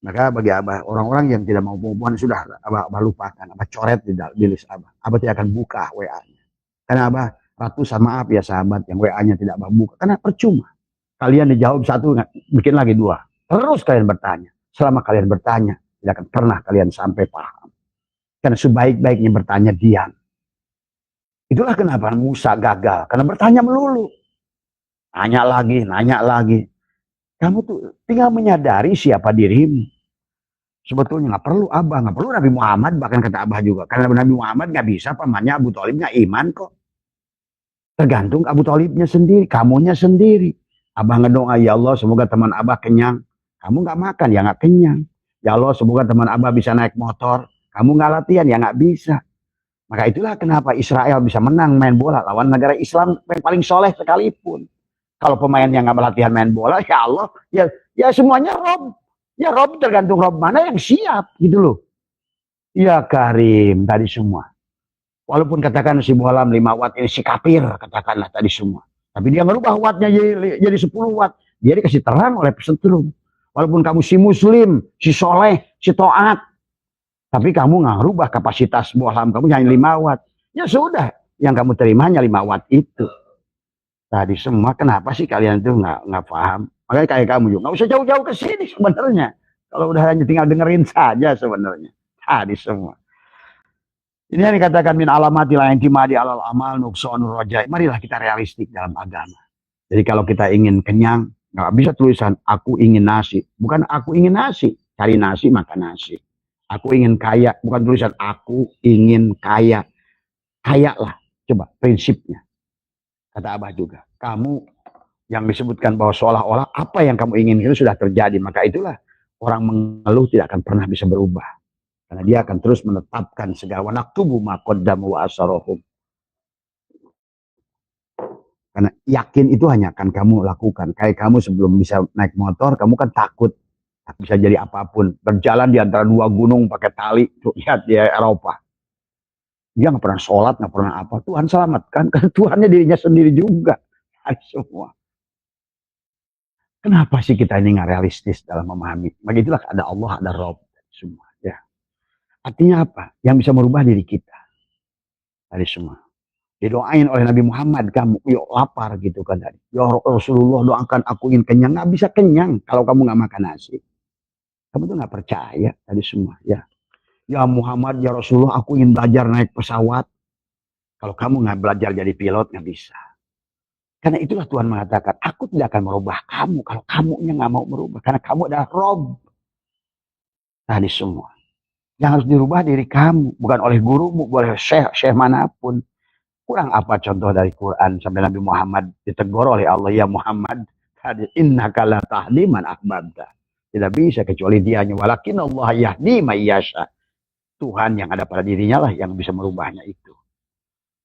Maka bagi Abah, orang-orang yang tidak mau move on sudah Abah lupakan, Abah coret di list Abah. Abah tidak akan buka WA-nya. Karena Abah ratusan maaf ya sahabat yang WA-nya tidak Abah buka. Karena percuma. Kalian dijawab satu, bikin lagi dua. Terus kalian bertanya. Selama kalian bertanya, tidak akan pernah kalian sampai paham. Karena sebaik-baiknya bertanya diam. Itulah kenapa Musa gagal. Karena bertanya melulu. Nanya lagi. Kamu tuh tinggal menyadari siapa dirimu. Sebetulnya nggak perlu Abah, nggak perlu Nabi Muhammad, bahkan kata Abah juga. Karena Nabi Muhammad nggak bisa, pamannya Abu Thalib nggak iman kok. Tergantung Abu Thalibnya sendiri, kamunya sendiri. Abah ngedoa, ya Allah semoga teman Abah kenyang. Kamu nggak makan, ya nggak kenyang. Ya Allah semoga teman Abah bisa naik motor. Kamu nggak latihan, ya nggak bisa. Maka itulah kenapa Israel bisa menang main bola lawan negara Islam yang paling soleh sekalipun. Kalau pemain yang nggak latihan main bola, ya Allah, ya semuanya Rob. Ya Rob tergantung Rob mana yang siap gitu loh. Ya Karim tadi semua. Walaupun katakan si bolam 5 watt ini si kafir, katakanlah tadi semua. Tapi dia ngerubah wattnya jadi 10 watt. Dia dikasih terang oleh pesetrum. Walaupun kamu si muslim, si soleh, si toat. Tapi kamu nggak ngerubah kapasitas bolam kamu hanya 5 watt. Ya sudah, yang kamu terima hanya 5 watt itu. Tadi semua kenapa sih kalian tuh nggak paham? Makanya kayak kamu juga nggak usah jauh-jauh ke sini sebenarnya. Kalau udah hanya tinggal dengerin saja sebenarnya. Tadi semua. Ini yang dikatakan min alamati la intimadi alal amal nuksonur roja. Marilah kita realistik dalam agama. Jadi kalau kita ingin kenyang, nggak bisa tulisan aku ingin nasi. Bukan aku ingin nasi. Cari nasi, makan nasi. Aku ingin kaya. Bukan tulisan aku ingin kaya. Kaya lah. Coba prinsipnya. Kata Abah juga. Kamu yang disebutkan bahwa seolah-olah apa yang kamu ingin itu sudah terjadi. Maka itulah orang mengeluh tidak akan pernah bisa berubah. Karena dia akan terus menetapkan segala naktubu ma qaddamu wa asarohum. Karena yakin itu hanya akan kamu lakukan. Kayak kamu sebelum bisa naik motor, kamu kan takut. Bisa jadi apapun. Berjalan di antara 2 gunung pakai tali. Tuh, lihat di Eropa. Dia nggak pernah sholat, nggak pernah apa. Tuhan selamatkan. Karena Tuhannya dirinya sendiri juga. Semua. Kenapa sih kita ini nggak realistis dalam memahami? Begitulah ada Allah, ada Rob. Semua. Ya. Artinya apa? Yang bisa merubah diri kita. Tadi semua. Didoain oleh Nabi Muhammad, kamu yuk lapar gitu kan tadi. Ya Rasulullah doakan aku ingin kenyang. Nggak bisa kenyang kalau kamu nggak makan nasi. Kamu tuh nggak percaya tadi semua. Ya. Ya Muhammad, ya Rasulullah aku ingin belajar naik pesawat. Kalau kamu nggak belajar jadi pilot nggak bisa. Karena itulah Tuhan mengatakan, aku tidak akan merubah kamu kalau kamunya nggak mau merubah. Karena kamu adalah Rob. Tadi semua. Yang harus dirubah diri kamu. Bukan oleh gurumu, boleh syekh manapun. Kurang apa contoh dari Quran sampai Nabi Muhammad ditegur oleh Allah, ya Muhammad, innaka la tahdi man ahbabta. Tidak bisa kecuali dia hanya walakin Allah yahdi may yasha. Tuhan yang ada pada dirinya lah yang bisa merubahnya itu.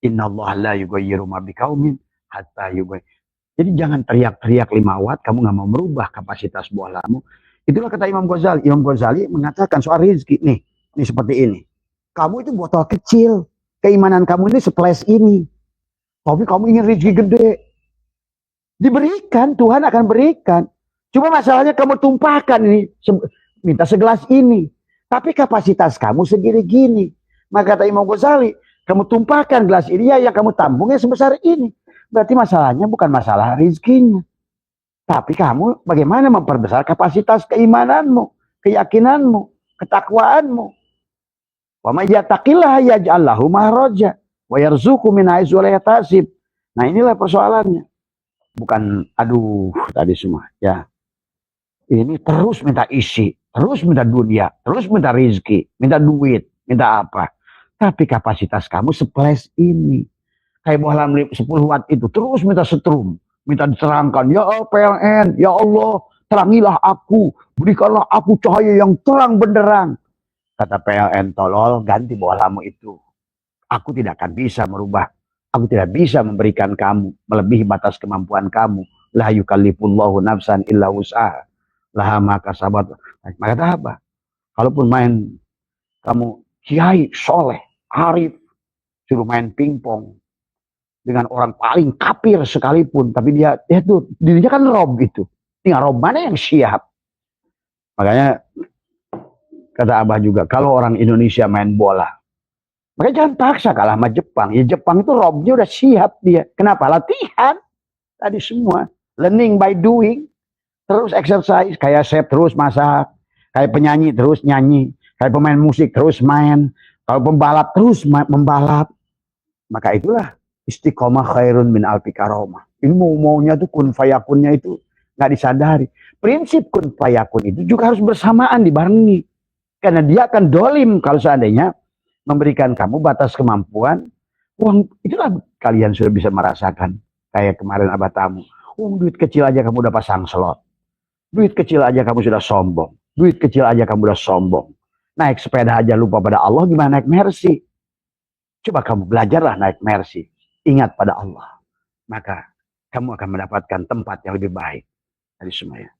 Inna Allah la yughayyiru ma biqaumin hatta yughayyiru. Jadi jangan teriak-teriak 5 watt kamu nggak mau merubah kapasitas bohlammu. Itulah kata Imam Ghazali. Imam Ghazali mengatakan soal rezeki nih seperti ini. Kamu itu botol kecil. Keimanan kamu ini sepeles ini. Tapi kamu ingin rezeki gede. Diberikan, Tuhan akan berikan. Cuma masalahnya kamu tumpahkan ini. Minta segelas ini. Tapi kapasitas kamu segini gini. Maka kata Imam Ghazali, kamu tumpahkan gelas ini ya yang kamu tampungnya sebesar ini. Berarti masalahnya bukan masalah rezekinya. Tapi kamu bagaimana memperbesar kapasitas keimananmu, keyakinanmu, ketakwaanmu. Wa may yattaqillah yaj'al lahu mahraja wa yarzuqhu min haitsu la yahtasib. Nah, inilah persoalannya. Bukan aduh tadi semua ya. Ini terus minta isi, terus minta dunia, terus minta rezeki, minta duit, minta apa. Tapi kapasitas kamu sepeles ini. Kayak bohlam 10 watt itu terus minta setrum, minta diterangkan, ya PLN, ya Allah, terangilah aku, berikanlah aku cahaya yang terang benderang. Kata PLN, tolol ganti bohlammu itu. Aku tidak akan bisa merubah. Aku tidak bisa memberikan kamu melebihi batas kemampuan kamu. La yukallifullahu nafsan illa wus'aha. Laha ma kasabat. Maka apa? Kalaupun main kamu kiai soleh, arif, suruh main pingpong dengan orang paling kafir sekalipun, tapi dia tuh dirinya kan Rob itu. Tinggal Rob mana yang siap? Makanya kata Abah juga, kalau orang Indonesia main bola, makanya jangan paksa kalah sama Jepang. Ya Jepang itu Robnya udah siap dia. Kenapa? Latihan. Tadi semua. Learning by doing. Terus exercise. Kayak chef terus masak. Kayak penyanyi terus nyanyi. Kayak pemain musik terus main. Kalau pembalap terus membalap. Maka itulah Istiqomah khairun min alfi karomah. Ini maunya tuh kun fayakunnya itu nggak disadari. Prinsip kun fayakun itu juga harus bersamaan dibarengi. Karena dia akan dolim kalau seandainya memberikan kamu batas kemampuan. Uang itulah kalian sudah bisa merasakan. Kayak kemarin abah tamu. Duit kecil aja kamu udah pasang slot. Duit kecil aja kamu sudah sombong. Duit kecil aja kamu udah sombong. Naik sepeda aja lupa pada Allah, gimana naik Mercy? Coba kamu belajarlah naik Mercy. Ingat pada Allah. Maka kamu akan mendapatkan tempat yang lebih baik dari semuanya.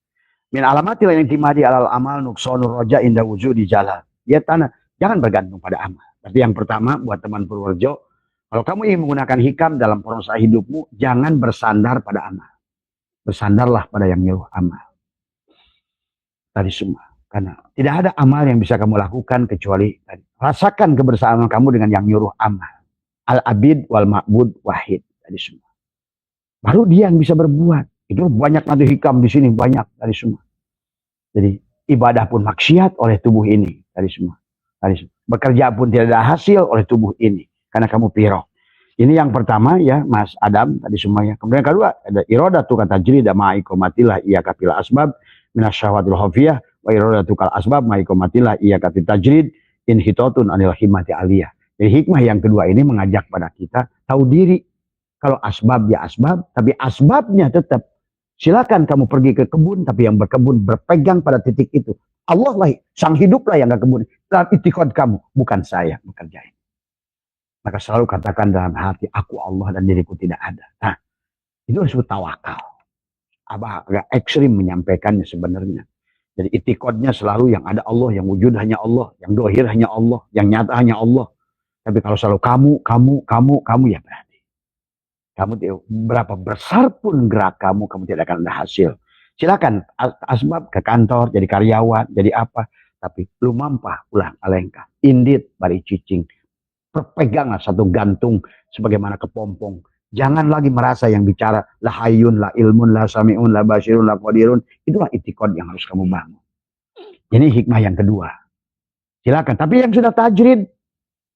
Min alamatil yang timadi alal amal nuksonur roja indah wujud di jalan. Ya tanah, jangan bergantung pada amal. Tapi yang pertama buat teman Purworejo, kalau kamu ingin menggunakan hikam dalam proses hidupmu, jangan bersandar pada amal. Bersandarlah pada yang nyuruh amal. Tadi semua. Karena tidak ada amal yang bisa kamu lakukan kecuali tadi. Rasakan kebersamaan kamu dengan yang nyuruh amal. Al-abid wal ma'bud wahid. Tadi semua. Baru dia yang bisa berbuat. Itu banyak nanti hikam di sini. Banyak tadi semua. Jadi ibadah pun maksiat oleh tubuh ini. Tadi semua. Tadi semua. Bekerja pun tidak ada hasil oleh tubuh ini. Karena kamu pirok. Ini yang pertama ya Mas Adam. Tadi semuanya. Kemudian yang kedua. Ada irodatu kata jrida ma'ikomatillah iya kapila asbab. Minasyawatul khafiyah. Wa irodatu kal asbab ma'ikomatillah iya kapila tajrid. Inhitotun anil himati aliyah. Jadi hikmah yang kedua ini mengajak pada kita tahu diri. Kalau asbab ya asbab, tapi asbabnya tetap. Silakan kamu pergi ke kebun, tapi yang berkebun berpegang pada titik itu. Allah lah, sang hiduplah yang gak kebun. Dalam itikad kamu, bukan saya bekerja ini. Maka selalu katakan dalam hati, aku Allah dan diriku tidak ada. Nah, itu disebut tawakal. Abah agak ekstrim menyampaikannya sebenarnya. Jadi itikadnya selalu yang ada Allah, yang wujud hanya Allah, yang dohir hanya Allah, yang nyata hanya Allah. Tapi kalau selalu kamu ya berarti. Kamu berapa besar pun gerak kamu tidak akan ada hasil. Silakan asbab ke kantor, jadi karyawan, jadi apa. Tapi lu mampah ulang alengkah. Indit bari cicing. Perpeganglah satu gantung sebagaimana kepompong. Jangan lagi merasa yang bicara la hayyun, la ilmun, la sami'un, la basirun, la qadirun. Itulah itikad yang harus kamu bangun. Ini hikmah yang kedua. Silakan. Tapi yang sudah tajrid,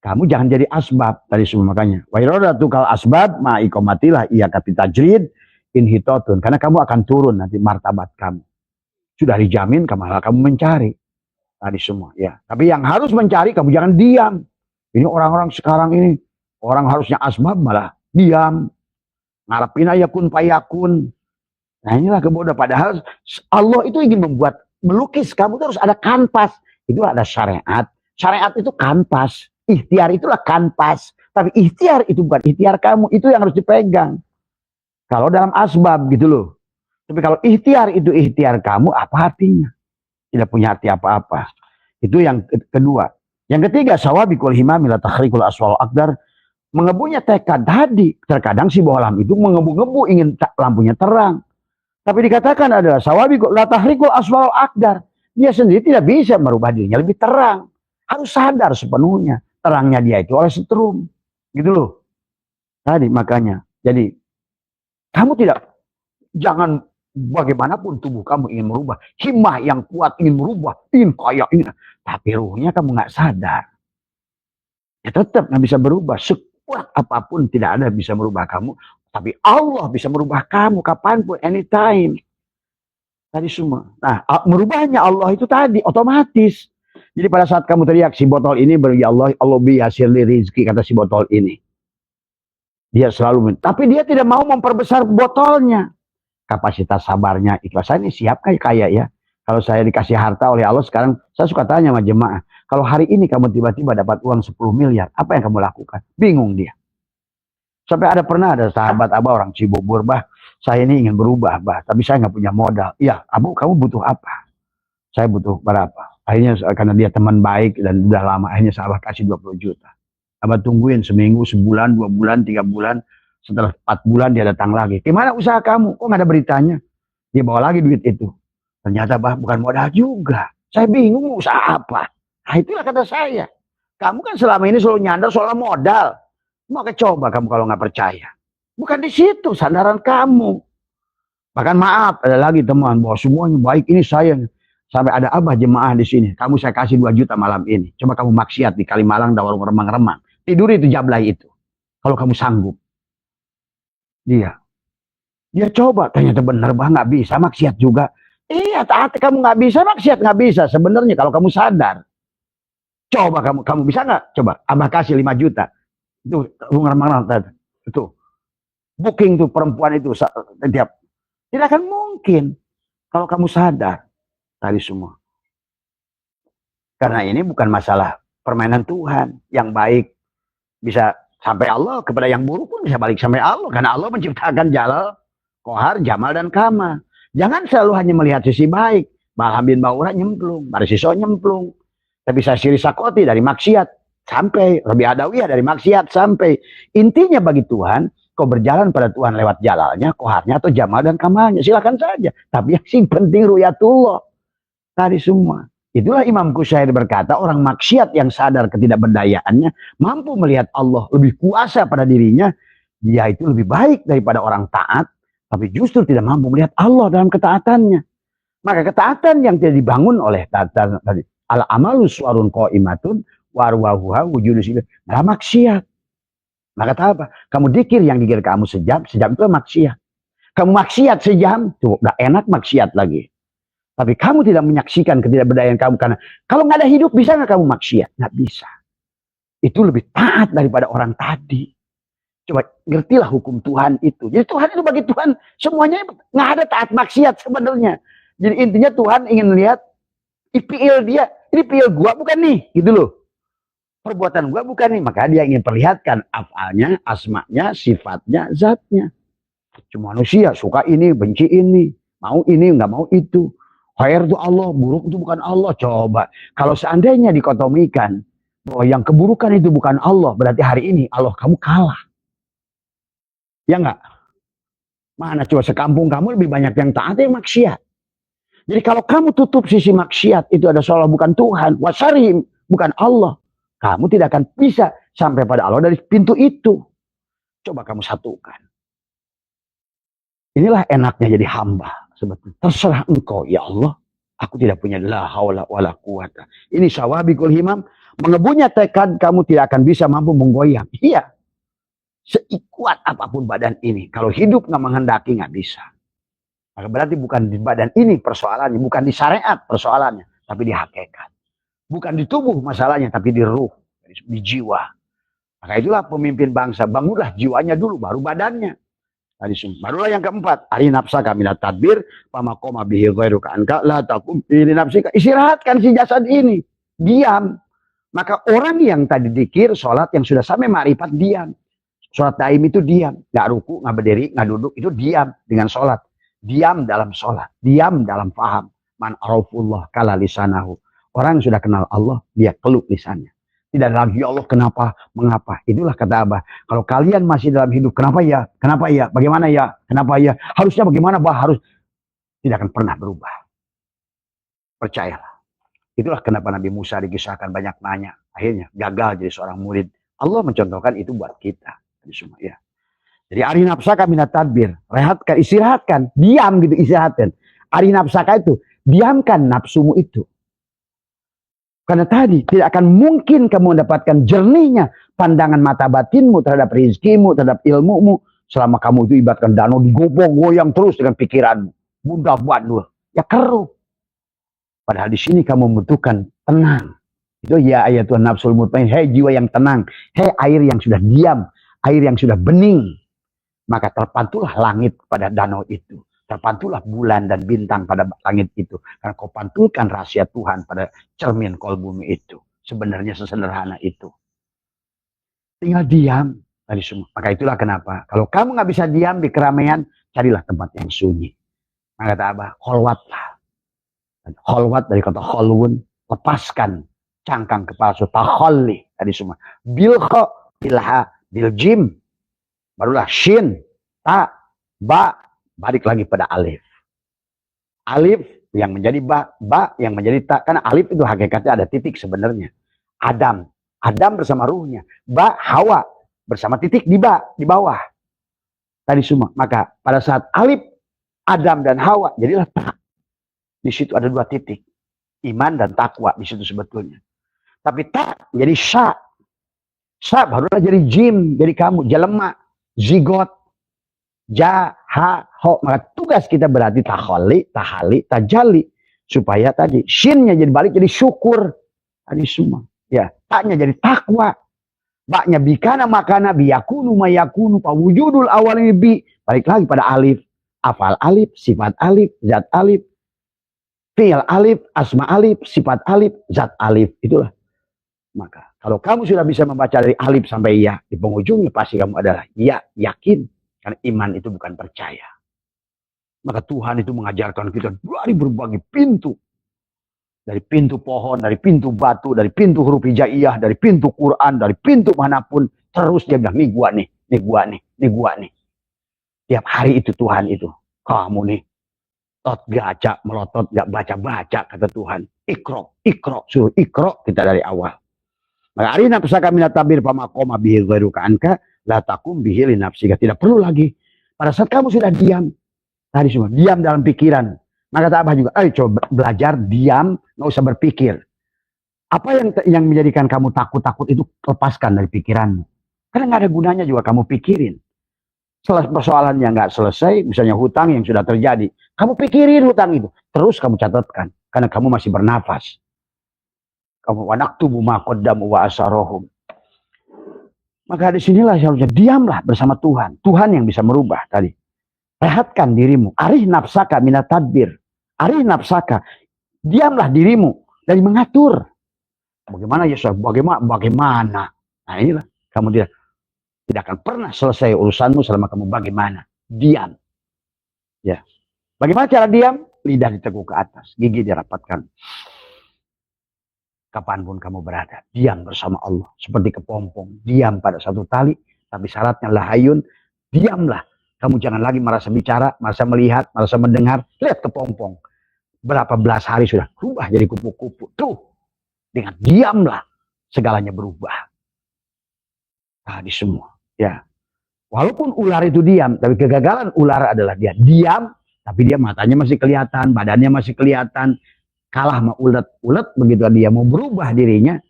kamu jangan jadi asbab tadi semua makanya. Wa iradatu kal asbab ma iqamatilah iya kati tajrid inhitotun. Karena kamu akan turun nanti martabat kamu. Sudah dijamin kamu mencari tadi semua ya. Tapi yang harus mencari kamu jangan diam. Ini orang-orang sekarang ini orang harusnya asbab malah diam. Ngarepin aja kun payakun. Nah inilah kebodohan. Padahal Allah itu ingin membuat melukis kamu terus ada kanvas. Itu ada syariat. Syariat itu kanvas. Ikhtiar itulah kanvas. Tapi ikhtiar itu bukan ikhtiar kamu. Itu yang harus dipegang. Kalau dalam asbab gitu loh. Tapi kalau ikhtiar itu ikhtiar kamu, apa artinya? Tidak punya arti apa-apa. Itu yang kedua. Yang ketiga, sawabikul himami la takhrikul aswal akdar. Mengebunya tekad tadi. Terkadang si bohlam itu mengebu-ngebu ingin lampunya terang. Tapi dikatakan adalah sawabikul la takhrikul aswal akdar. Dia sendiri tidak bisa merubah dirinya lebih terang. Harus sadar sepenuhnya. Terangnya dia itu oleh setrum. Gitu loh. Tadi makanya. Jadi kamu jangan bagaimanapun tubuh kamu ingin merubah. Himmah yang kuat ingin merubah. Ingin kaya. Tapi ruhnya kamu nggak sadar. Ya tetap nggak bisa berubah. Sekuat apapun tidak ada bisa merubah kamu. Tapi Allah bisa merubah kamu kapanpun. Anytime. Tadi semua. Nah merubahnya Allah itu tadi otomatis. Jadi pada saat kamu teriak si botol ini beri Allah bihasil rizki kata si botol ini. Dia selalu tapi dia tidak mau memperbesar botolnya. Kapasitas sabarnya ikhlas. Saya ini siap kayak ya. Kalau saya dikasih harta oleh Allah sekarang saya suka tanya sama jemaah. Kalau hari ini kamu tiba-tiba dapat uang 10 miliar. Apa yang kamu lakukan? Bingung dia. Sampai pernah ada sahabat abah orang Cibubur. Bah saya ini ingin berubah bah. Tapi saya nggak punya modal. Iya abu kamu butuh apa? Saya butuh berapa? Akhirnya karena dia teman baik dan udah lama akhirnya saya kasih 20 juta. Abah tungguin seminggu, sebulan, 2 bulan, 3 bulan. Setelah 4 bulan dia datang lagi. Gimana usaha kamu? Kok nggak ada beritanya? Dia bawa lagi duit itu. Ternyata bah bukan modal juga. Saya bingung mau usaha apa. Nah itulah kata saya. Kamu kan selama ini selalu nyandar soal modal. Mau coba kamu kalau nggak percaya. Bukan di situ sandaran kamu. Bahkan maaf ada lagi teman bahwa semuanya baik ini saya. Sampai ada abah jemaah di sini. Kamu saya kasih 2 juta malam ini. Coba kamu maksiat di Kalimalang dan warung remang-remang. Tidur itu jablay itu. Kalau kamu sanggup. Dia. Dia coba, ternyata benar bah nggak bisa, maksiat juga. Iya, taat kamu nggak bisa, maksiat nggak bisa. Sebenarnya kalau kamu sadar, coba kamu bisa nggak? Coba, abah kasih 5 juta. Itu itu booking tuh perempuan itu setiap. Tidak akan mungkin kalau kamu sadar tadi semua. Karena ini bukan masalah permainan Tuhan. Yang baik bisa sampai Allah, kepada yang buruk pun bisa balik sampai Allah. Karena Allah menciptakan Jalal, Kohar, Jamal, dan Kamal. Jangan selalu hanya melihat sisi baik. Balham bin Baura nyemplung, Barisiso nyemplung. Tapi Sasiri Sakoti dari maksiat sampai, Rabi Adawiyah dari maksiat sampai. Intinya bagi Tuhan, kau berjalan pada Tuhan lewat Jalalnya, Koharnya, atau Jamal dan Kamalnya. Silakan saja. Tapi yang sing penting Ruyatullah. Tadi semua. Itulah Imam Qusyair berkata, orang maksiat yang sadar ketidakberdayaannya, mampu melihat Allah lebih kuasa pada dirinya, dia itu lebih baik daripada orang taat, tapi justru tidak mampu melihat Allah dalam ketaatannya. Maka ketaatan yang tidak dibangun oleh tadi, al-amalu suarun qaimatun warwahuha wujudus adalah maksiat. Maka apa? Kamu dikir yang dikir kamu sejam itu maksiat. Kamu maksiat sejam, tuh udah enak maksiat lagi. Tapi kamu tidak menyaksikan ketidakberdayaan kamu, karena kalau nggak ada hidup bisa nggak kamu maksiat? Nggak bisa. Itu lebih taat daripada orang tadi. Coba ngertilah hukum Tuhan itu. Jadi Tuhan itu bagi Tuhan semuanya nggak ada taat maksiat sebenarnya. Jadi intinya Tuhan ingin lihat IPL dia, ini PL gua bukan nih, gitu loh. Perbuatan gua bukan nih, maka dia ingin perlihatkan afalnya, asmanya, sifatnya, zatnya. Cuma manusia suka ini, benci ini, mau ini, nggak mau itu. Khair itu Allah, buruk itu bukan Allah. Coba, kalau seandainya dikotomikan bahwa yang keburukan itu bukan Allah, berarti hari ini Allah kamu kalah. Ya enggak? Mana coba sekampung kamu lebih banyak yang taat yang maksiat. Jadi kalau kamu tutup sisi maksiat, itu ada seolah bukan Tuhan, wasarim, bukan Allah. Kamu tidak akan bisa sampai pada Allah dari pintu itu. Coba kamu satukan. Inilah enaknya jadi hamba. Sebetulnya terserah engkau ya Allah, aku tidak punya la haula wala quwata. Ini syawabikul himam, mengebunya tekad kamu tidak akan bisa mampu menggoyang. Iya, sekuat apapun badan ini, kalau hidup nggak menghendaki nggak bisa. Maka berarti bukan di badan ini persoalannya, bukan di syariat persoalannya, tapi di hakikat. Bukan di tubuh masalahnya, tapi di ruh, di jiwa. Maka itulah pemimpin bangsa, bangunlah jiwanya dulu, baru badannya. Barulah yang keempat, ari nafsaka minat tadbir, pamakoma bihi ghairuka anka la takum fi nafsika. Istirahatkan si jasad ini, diam. Maka orang yang tadi dikir, sholat yang sudah sampai ma'rifat, diam. Sholat daim itu diam, nggak ruku, nggak berdiri, nggak duduk, itu diam dengan sholat. Diam dalam sholat, diam dalam faham. Man arafullah kala lisanahu. Orang yang sudah kenal Allah, dia peluk lisannya. Tidak lagi ya Allah kenapa, mengapa. Itulah kata Abah. Kalau kalian masih dalam hidup, kenapa ya, bagaimana ya, kenapa ya, harusnya bagaimana bah, harus. Tidak akan pernah berubah. Percayalah. Itulah kenapa Nabi Musa dikisahkan banyak nanya. Akhirnya gagal jadi seorang murid. Allah mencontohkan itu buat kita. Jadi semua ya. Jadi ari nafsaka minat tadbir. Rehatkan, istirahatkan. Diam gitu, istirahatkan. Ari nafsaka itu, diamkan nafsumu itu. Karena tadi tidak akan mungkin kamu mendapatkan jernihnya pandangan mata batinmu terhadap rizkimu, terhadap ilmumu. Selama kamu itu ibaratkan danau digoyang terus dengan pikiranmu. Mudah bandul. Ya keruh. Padahal di sini kamu membutuhkan tenang. Itu ya ayat Tuhan nafsul mutmain. Hei jiwa yang tenang. Hei air yang sudah diam. Air yang sudah bening. Maka terpantulah langit pada danau itu. Terpantulah bulan dan bintang pada langit itu. Karena kau pantulkan rahasia Tuhan pada cermin kolbumi itu. Sebenarnya sesederhana itu. Tinggal diam. Tadi semua. Maka itulah kenapa. Kalau kamu nggak bisa diam di keramaian, carilah tempat yang sunyi. Maka kata Abah, kholwatlah. Kholwat dari kata kholwun. Lepaskan cangkang kepala su. Takholli. Tadi semua. Bilho, bilha, biljim. Barulah shin, ta, ba. Balik lagi pada alif. Alif yang menjadi ba yang menjadi ta. Karena alif itu hakikatnya ada titik sebenarnya. Adam bersama ruhnya. Ba, Hawa bersama titik di bawah. Tadi semua. Maka pada saat alif, Adam dan Hawa, jadilah ta. Di situ ada 2 titik. Iman dan takwa di situ sebetulnya. Tapi ta jadi sya. Sya barulah jadi jim, jadi kamu, jelema, zigot. Ja, ha, ho. Maka tugas kita berarti taholi, tahali, tajali. Supaya tadi shinnya jadi balik jadi syukur. Tadi semua. Ya, taknya jadi takwa. Baknya bikana makana biyakunu mayakunu pawujudul awal ini bi. Balik lagi pada alif. Afal alif, sifat alif, zat alif. Fi'il alif, asma alif, sifat alif, zat alif. Itulah. Maka kalau kamu sudah bisa membaca dari alif sampai ya, di penghujungnya pasti kamu adalah ya, yakin. Karena iman itu bukan percaya. Maka Tuhan itu mengajarkan kita dari berbagai pintu. Dari pintu pohon, dari pintu batu, dari pintu huruf hijaiyah, dari pintu Quran, dari pintu manapun. Terus dia bilang, nih gua nih, nih gua nih, nih gua nih. Tiap hari itu Tuhan itu. Kamu nih, tot gaca, melotot, gak baca-baca, kata Tuhan. Ikro, ikro, suruh ikro kita dari awal. Maka arina pusaka minat tabir pamakoma bihil ghairuka anka la takum bihil nafsika. Tidak perlu lagi. Pada saat kamu sudah diam, tadi semua diam dalam pikiran. Maka kata Abah juga, ayo coba belajar diam, nggak usah berpikir. Apa yang menjadikan kamu takut-takut itu lepaskan dari pikiranmu. Karena nggak ada gunanya juga kamu pikirin. Persoalannya nggak selesai, misalnya hutang yang sudah terjadi, kamu pikirin hutang itu, terus kamu catatkan, karena kamu masih bernafas. Kamu wanaktubu ma qaddamu wa asarohum. Maka di sinilah seharusnya diamlah bersama Tuhan. Tuhan yang bisa merubah tadi. Rehatkan dirimu. Arih nafsaka minat tadbir. Arih nafsaka. Diamlah dirimu dari mengatur. Bagaimana ya Yesuf? Bagaimana? Nah inilah. Kamu tidak akan pernah selesai urusanmu selama kamu bagaimana. Diam. Ya. Bagaimana cara diam? Lidah diteguk ke atas. Gigi dirapatkan. Kapanpun kamu berada, diam bersama Allah. Seperti kepompong, diam pada satu tali. Tapi syaratnya lahayun, diamlah. Kamu jangan lagi merasa bicara, merasa melihat, merasa mendengar. Lihat kepompong. Berapa belas hari sudah berubah jadi kupu-kupu. Tuh, dengan diamlah segalanya berubah. Tadi semua. Ya. Walaupun ular itu diam, tapi kegagalan ular adalah dia diam, tapi dia matanya masih kelihatan, badannya masih kelihatan. Kalah sama ulet begitu dia mau berubah dirinya,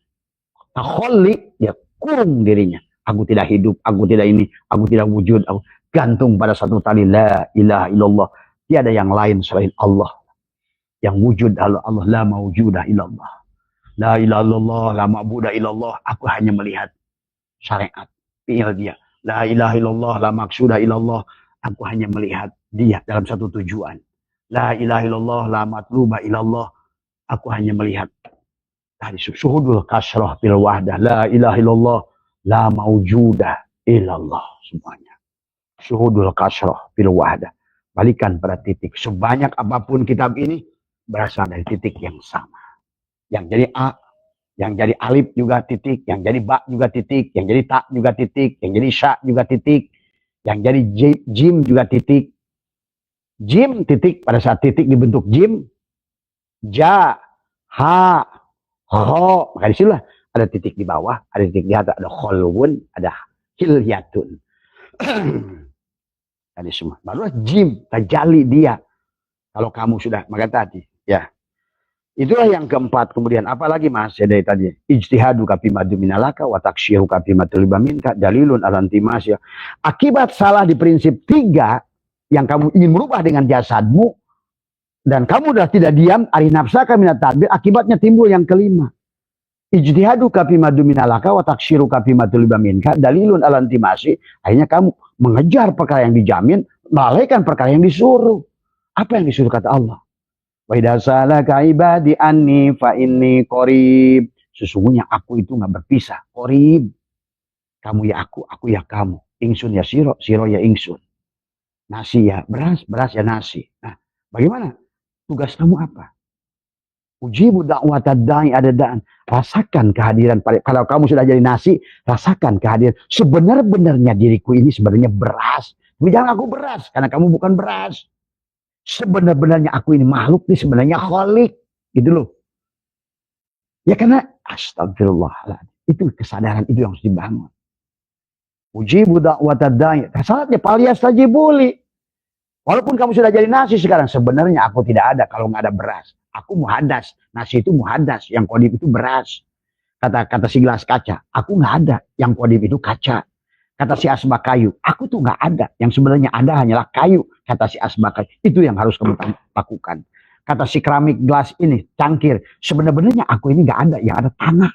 takholik, dia kurung dirinya. Aku tidak hidup, aku tidak ini, aku tidak wujud, aku gantung pada satu tali. La ilaha illallah. Tiada yang lain selain Allah. Yang wujud Allah, la mawjudah illallah. La ilaha illallah, la ma'budah illallah. Aku hanya melihat syariat, fi'il dia. La ilaha illallah, la maksudah illallah. Aku hanya melihat dia dalam satu tujuan. La ilaha illallah, la matlubah illallah. Aku hanya melihat tadi syuhudul kasrah bil wahdah. La ilaha illallah, la maujudah illallah. Semuanya. Syuhudul kasrah bil wahdah. Balikan pada titik. Sebanyak apapun kitab ini berasal dari titik yang sama. Yang jadi A, yang jadi alif juga titik, yang jadi ba juga titik, yang jadi ta juga titik, yang jadi sya juga titik, yang jadi jim juga titik. Jim titik, pada saat titik dibentuk jim, ja, ha, ho. Maka disinilah ada titik di bawah, ada titik di atas, ada kholwun, ada hilyatun. Tadi semua. Barulah jim, tajali dia. Kalau kamu sudah, maka tadi, ya. Itulah yang keempat. Kemudian apalagi mas ya dari tadi, ijtihadu kafi madu minalaka wa taksyiru kafi matluba minka dalilun alantimas ya. Akibat salah di prinsip 3 yang kamu ingin merubah dengan jasadmu, dan kamu sudah tidak diam, ari nafsaka minat tadbir, akibatnya timbul yang kelima. Ijtihadu kafi madu minalaka wa taksyiru kafi matluba minka dalilun alantimasi. Akhirnya kamu mengejar perkara yang dijamin, melalaikan perkara yang disuruh. Apa yang disuruh kata Allah? Wa idza salaka ibadi anni fa inni qarib. Sesungguhnya aku itu nggak berpisah, qarib. Kamu ya aku ya kamu. Ingsun ya siro, siro ya ingsun. Nasi ya beras, beras ya nasi. Nah, bagaimana? Tugas kamu apa? Ujibu da'watad da'i ada da'an. Rasakan kehadiran. Kalau kamu sudah jadi nasi, rasakan kehadiran. Sebenar-benarnya diriku ini sebenarnya beras. Tapi jangan aku beras, karena kamu bukan beras. Sebenar-benarnya aku ini makhluk ini sebenarnya kholik. Gitu loh. Ya karena astagfirullah. Itu kesadaran itu yang harus dibangun. Ujibu da'watad da'i. Salatnya palias saja boleh. Walaupun kamu sudah jadi nasi sekarang, sebenarnya aku tidak ada kalau nggak ada beras. Aku muhadas, nasi itu muhadas, yang kodim itu beras. Kata si gelas kaca, aku nggak ada, yang kodim itu kaca. Kata si Asma kayu, aku tuh nggak ada. Yang sebenarnya ada hanyalah kayu. Kata si Asma kayu, itu yang harus kamu lakukan. Kata si keramik gelas ini, cangkir, sebenarnya aku ini nggak ada, yang ada tanah.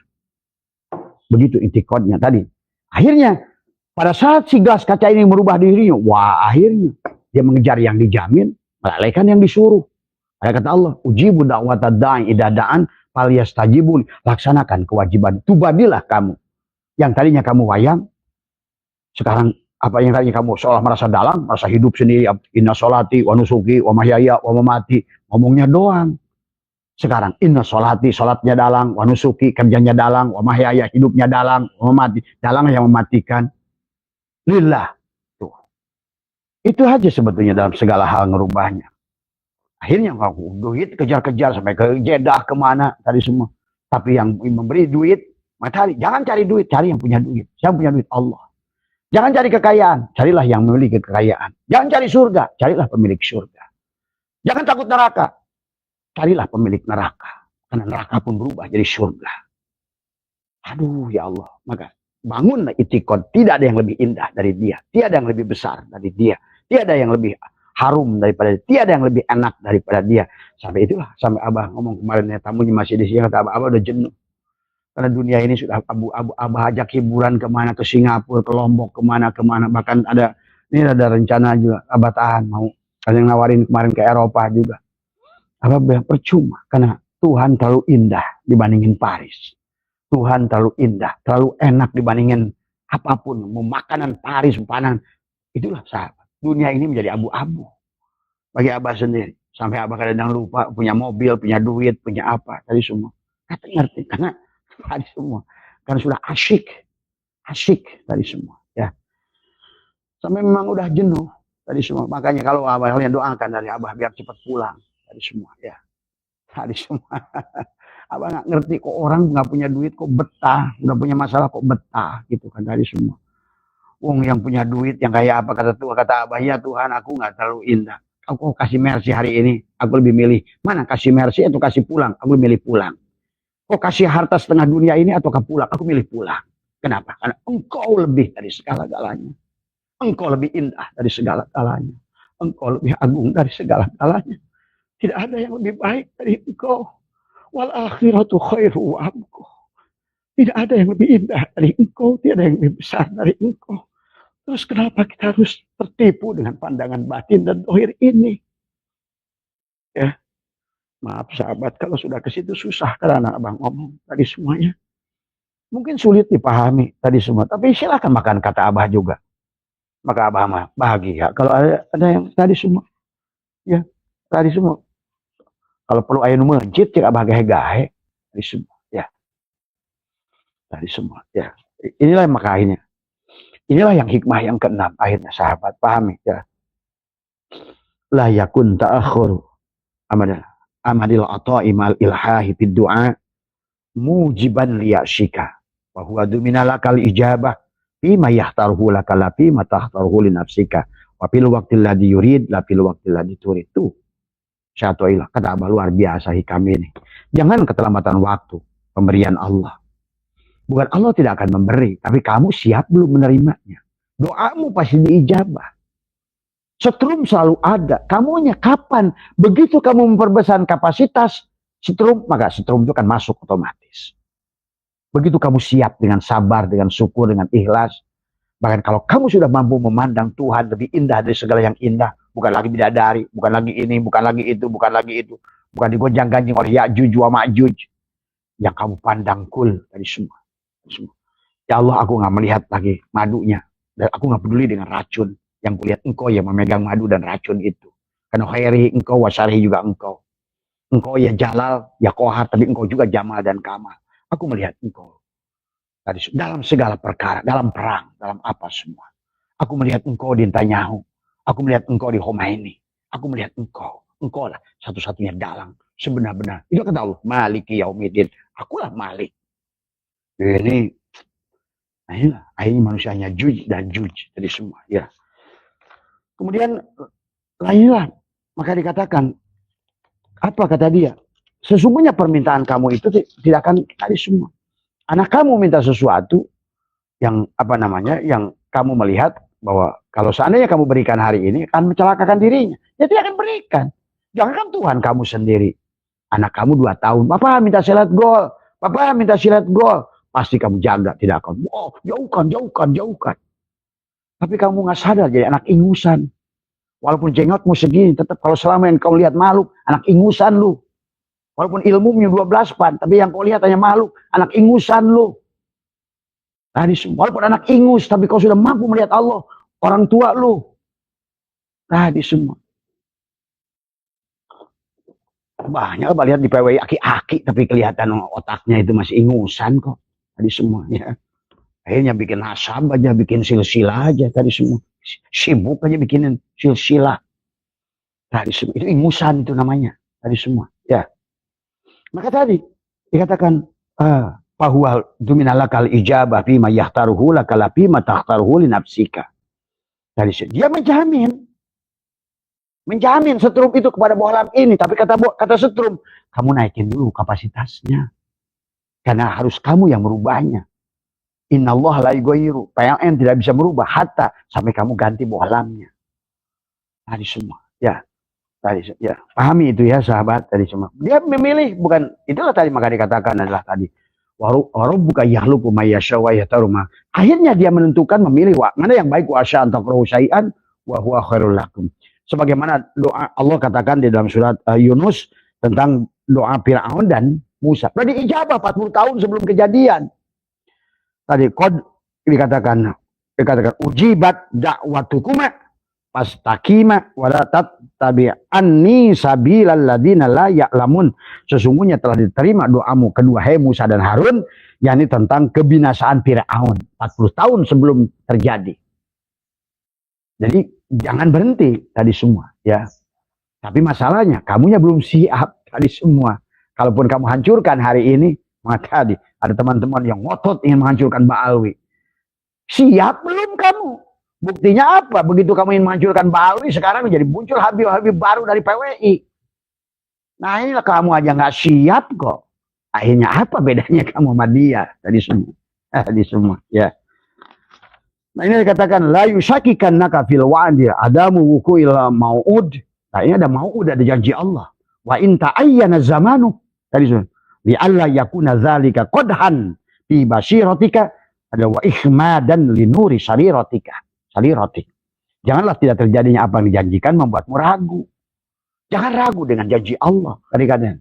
Begitu intikodnya tadi. Akhirnya, pada saat si gelas kaca ini merubah dirinya, wah akhirnya dia mengejar yang dijamin, melalaikan yang disuruh. Ada kata Allah, ujibu da'watad da'i idadaan, falyastajibun, laksanakan kewajiban. Tubadilah kamu. Yang tadinya kamu wayang, sekarang apa yang tadinya kamu seolah merasa dalam, merasa hidup sendiri, inna sholati wa nusuki wa mahyaya wa mamati, ngomongnya doang. Sekarang inna sholati, sholatnya dalang, wa nusuki, kerjanya dalang, wa mahyaya, hidupnya dalang, wa mamati, dalang yang mematikan. Lillah. Tuh. Itu aja sebetulnya dalam segala hal ngerubahnya. Akhirnya aku duit kejar-kejar sampai ke Jeddah kemana tadi semua. Tapi yang memberi duit, cari. Jangan cari duit, cari yang punya duit. Siapa punya duit? Allah. Jangan cari kekayaan, carilah yang memiliki kekayaan. Jangan cari surga, carilah pemilik surga. Jangan takut neraka, carilah pemilik neraka. Karena neraka pun berubah jadi surga. Aduh ya Allah, maka bangunlah itikad. Tidak ada yang lebih indah dari dia. Tiada yang lebih besar dari dia. Tiada yang lebih harum daripada dia. Tiada yang lebih enak daripada dia. Sampai itulah, sampai Abah ngomong kemarin ya, tamunya masih di sini, kata Abah udah jenuh. Karena dunia ini sudah abu-abu, Abah ajak hiburan kemana, ke Singapura, ke Lombok, kemana. Bahkan ini ada rencana juga, Abah tahan, mau ada yang nawarin kemarin ke Eropa juga. Abah bilang percuma, karena Tuhan terlalu indah dibandingin Paris. Tuhan terlalu indah, terlalu enak dibandingin apapun. Mau makanan Paris, makanan, itulah sahabat. Dunia ini menjadi abu-abu bagi Abah sendiri. Sampai Abah kadang lupa, punya mobil, punya duit, punya apa, tadi semua. Kata ngerti, karena tadi semua karena sudah asyik tadi semua ya, sampai memang udah jenuh tadi semua. Makanya kalau Abah kalian doakan dari Abah biar cepat pulang tadi semua ya, tadi semua. Abah nggak ngerti kok orang nggak punya duit kok betah, nggak punya masalah kok betah gitu kan tadi semua. Wong yang punya duit yang kayak apa, kata Abah, ya Tuhan aku nggak terlalu indah, aku kasih mercy hari ini, aku lebih milih mana, kasih mercy atau kasih pulang, aku milih pulang. Kok kasih harta setengah dunia ini ataukah pulang? Aku milih pulang. Kenapa? Karena engkau lebih dari segala-galanya. Engkau lebih indah dari segala-galanya. Engkau lebih agung dari segala-galanya. Tidak ada yang lebih baik dari engkau. Wal akhiratu khairu wa abqa. Tidak ada yang lebih indah dari engkau. Tidak ada yang lebih besar dari engkau. Terus kenapa kita harus tertipu dengan pandangan batin dan dohir ini? Ya. Maaf sahabat, kalau sudah ke situ susah karena Abang ngomong tadi semuanya. Mungkin sulit dipahami tadi semua, tapi silakan makan kata Abah juga. Maka Abah mah bahagia. Kalau ada yang tadi semua, ya tadi semua. Kalau perlu ayah mencit, cik Abah gahe-gahe tadi semua, ya. Tadi semua, ya. Inilah makanya. Inilah yang hikmah yang keenam akhirnya sahabat pahami ya. La yakun ta'akhur amadil ata'i mal ilhahi fid du'a mujiban liyashika wa huwa duminalakal ijabah fima yahtaruhu lakala fima tahtaruhu li nafsika wa fil waqtil ladzi yurid la fil waqtil ladzi turid. Tuh satu ilah kata Abah luar biasa hikam ini. Jangan keterlambatan waktu pemberian Allah. Bukan Allah tidak akan memberi, tapi kamu siap belum menerimanya. Doamu pasti diijabah. Setrum selalu ada. Kamunya kapan? Begitu kamu memperbesar kapasitas setrum, maka setrum itu akan masuk otomatis. Begitu kamu siap dengan sabar, dengan syukur, dengan ikhlas. Bahkan kalau kamu sudah mampu memandang Tuhan lebih indah dari segala yang indah. Bukan lagi bidadari, bukan lagi ini, bukan lagi itu, bukan lagi itu. Bukan digonjang-ganjing oleh Ya'juj wa Ma'juj. Yang kamu pandang kul dari semua. Ya Allah, aku gak melihat lagi madunya. Dan aku gak peduli dengan racun. Yang kulihat engkau yang memegang madu dan racun itu. Karena khairi engkau, wasyarihi juga engkau. Engkau ya jalal, ya kohar, tapi engkau juga jamal dan kamal. Aku melihat engkau. Dalam segala perkara, dalam perang, dalam apa semua. Aku melihat engkau di Netanyahu. Aku melihat engkau di Khomeini. Aku melihat engkau. Engkau lah satu-satunya dalang. Sebenar-benar. Itu kata Allah. Maliki yaumiddin. Akulah Malik. Ini. Nah inilah. Akhirnya manusianya juj dan juj. Jadi semua. Ya. Kemudian lainlah. Maka dikatakan. Apa kata dia? Sesungguhnya permintaan kamu itu tidak akan tadi semua. Anak kamu minta sesuatu. Yang apa namanya. Yang kamu melihat bahwa kalau seandainya kamu berikan hari ini akan mencelakakan dirinya, ya dia akan berikan. Jangan Tuhan kamu sendiri. Anak kamu 2 tahun, Papa minta silat gol, Papa minta silat gol. Pasti kamu jaga, tidak akan, oh jauhkan, jauhkan, jauhkan. Tapi kamu nggak sadar jadi anak ingusan. Walaupun jenggotmu segini, tetap kalau selama yang kau lihat makhluk, anak ingusan lu. Walaupun ilmumu 12-an, tapi yang kau lihat hanya makhluk, anak ingusan lu. Tadi walaupun anak ingus, tapi kau sudah mampu melihat Allah, orang tua lu. Tadi semua. Banyak lihat di PWI aki-aki, tapi kelihatan otaknya itu masih ingusan kok. Tadi semuanya. Akhirnya bikin nasab aja, bikin silsilah aja tadi semua. Sibuk aja bikinin silsilah. Tadi semua. Itu ingusan itu namanya. Tadi semua. Ya. Maka tadi dikatakan bahwa duminalakal ijabah fima yahtaruhu lakala fima tahtaruhu li nafsika. Tadi dia menjamin setrum itu kepada bohlam ini, tapi kata setrum, kamu naikin dulu kapasitasnya. Karena harus kamu yang merubahnya. Innallaha la yughayyiru. PLN tidak bisa merubah hatta sampai kamu ganti bohlamnya. Tadi semua. Ya. Tadi ya. Pahami itu ya sahabat tadi semua. Dia memilih bukan itulah tadi maka dikatakan adalah tadi warabbuka yakhluqu may yasha wa yahtaru. Akhirnya dia menentukan memilih mana yang baik wa asya antakrahu syai'an wa huwa khairul lakum. Sebagaimana doa Allah katakan di dalam surat Yunus tentang doa Fir'aun dan Musa. Berarti ijabah 40 tahun sebelum kejadian. Tadi dikatakan ujibat da'watukuma fastaqima wa la tattabi'anni sabilal ladzina la ya'lamun. Sesungguhnya telah diterima doamu kedua hai Musa dan Harun, yakni tentang kebinasaan Fir'aun 40 tahun sebelum terjadi. Jadi jangan berhenti tadi semua ya. Tapi masalahnya kamunya belum siap tadi semua. Kalaupun kamu hancurkan hari ini, maka tadi ada teman-teman yang ngotot ingin menghancurkan Ba'alwi. Siap belum kamu? Buktinya apa? Begitu kamu ingin menghancurkan Ba'alwi, sekarang menjadi muncul Habib-Habib baru dari PWI. Nah inilah kamu aja nggak siap kok. Akhirnya apa bedanya kamu sama dia? Tadi semua. Tadi semua ya. Nah ini dikatakan la yushakikannaka fil wa'di adamu wuku'il mau'ud. Nah ini ada mau'ud, ada janji Allah. Wa in ta'ayyana zamanu. Tadi semua. Li alla yakuna dzalika qadhan fi basiratika ada wa ikhmadan li nuri sariratika. Sarirati. Janganlah tidak terjadinya apa yang dijanjikan membuatmu ragu. Jangan ragu dengan janji Allah. Tadi katanya.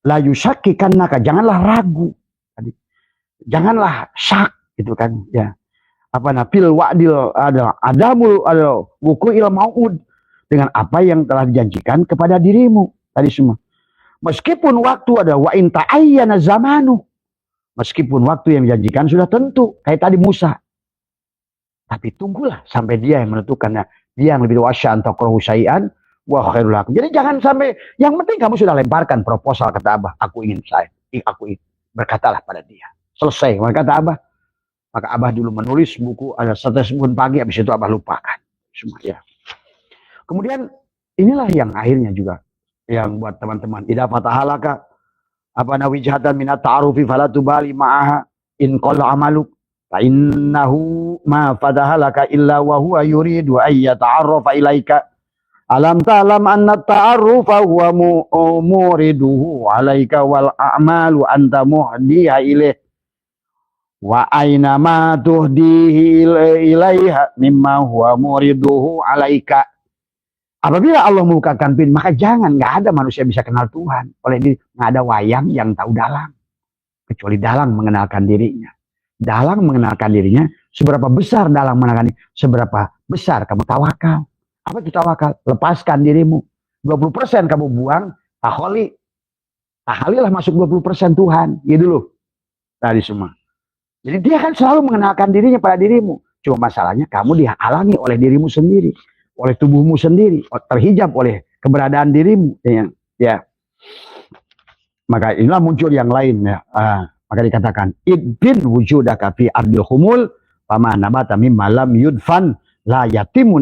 La yushakikannaka, janganlah ragu. Tadi. Janganlah syak gitu kan ya. Apa nafil wa'dil ada adamul ada wuku'il mau'ud dengan apa yang telah dijanjikan kepada dirimu tadi semua. Meskipun waktu ada wa in ta'ayyana zamanu. Meskipun waktu yang dijanjikan sudah tentu kayak tadi Musa. Tapi tunggulah sampai dia yang menentukannya. Dia yang lebih wasya antakrahu syai'an wa khairul lakum. Jadi jangan sampai yang penting kamu sudah lemparkan proposal kata Abah, aku ingin berkatalah pada dia. Selesai. Maka kata Abah, maka Abah dulu menulis buku ada setes pun pagi, habis itu Abah lupakan semua ya. Kemudian inilah yang akhirnya juga yang buat teman-teman idza fatahalaka apa nawijhatan minat ta'arufi fala tubali ma'aha in qalla amaluk fa innahu ma fatahalaka illa wa huwa yuridu ay yata'arrafa ilaika alam ta'lam anna ta'arrufa huwa muriduhu alaika wal a'malu anta muhdiha ilaih wa aina ma tuhdihi ilaiha mimma huwa muriduhu alaika. Apabila Allah membukakan pintu, maka jangan, nggak ada manusia bisa kenal Tuhan. Oleh ini nggak ada wayang yang tahu dalang, kecuali dalang mengenalkan dirinya. Dalang mengenalkan dirinya, seberapa besar dalang mengenalkan dirinya, seberapa besar kamu tawakal. Apa itu tawakal? Lepaskan dirimu. 20% kamu buang, taholi. Taholilah masuk 20% Tuhan, gitu loh. Tadi semua. Jadi dia kan selalu mengenalkan dirinya pada dirimu. Cuma masalahnya kamu dihalangi oleh dirimu sendiri. Oleh tubuhmu sendiri, terhijab oleh keberadaan dirimu, ya. Maka inilah muncul yang lain, ya. Maka dikatakan, idbin wujudaka fi ardil humul, pama nabata mimma lam yudfan, la yatimu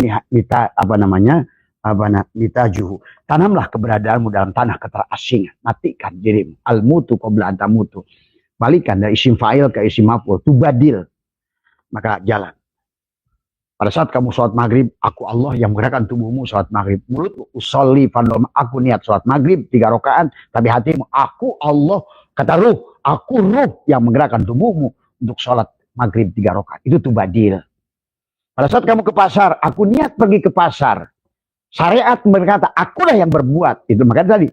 nitajuhu. Tanamlah keberadaanmu dalam tanah keterasingan, matikan dirimu. Al-mutu qabla antamutu. Balikan dari isim fa'il ke isim maf'ul, tubadil. Maka jalan. Pada saat kamu sholat maghrib, aku Allah yang menggerakkan tubuhmu sholat maghrib. Mulut usolli fardom, aku niat sholat maghrib 3 rakaat, tapi hatimu aku Allah, kata ruh, aku ruh yang menggerakkan tubuhmu untuk sholat maghrib 3 rakaat. Itu tuh badil. Pada saat kamu ke pasar, aku niat pergi ke pasar. Syariat berkata, akulah yang berbuat. Itu makanya tadi,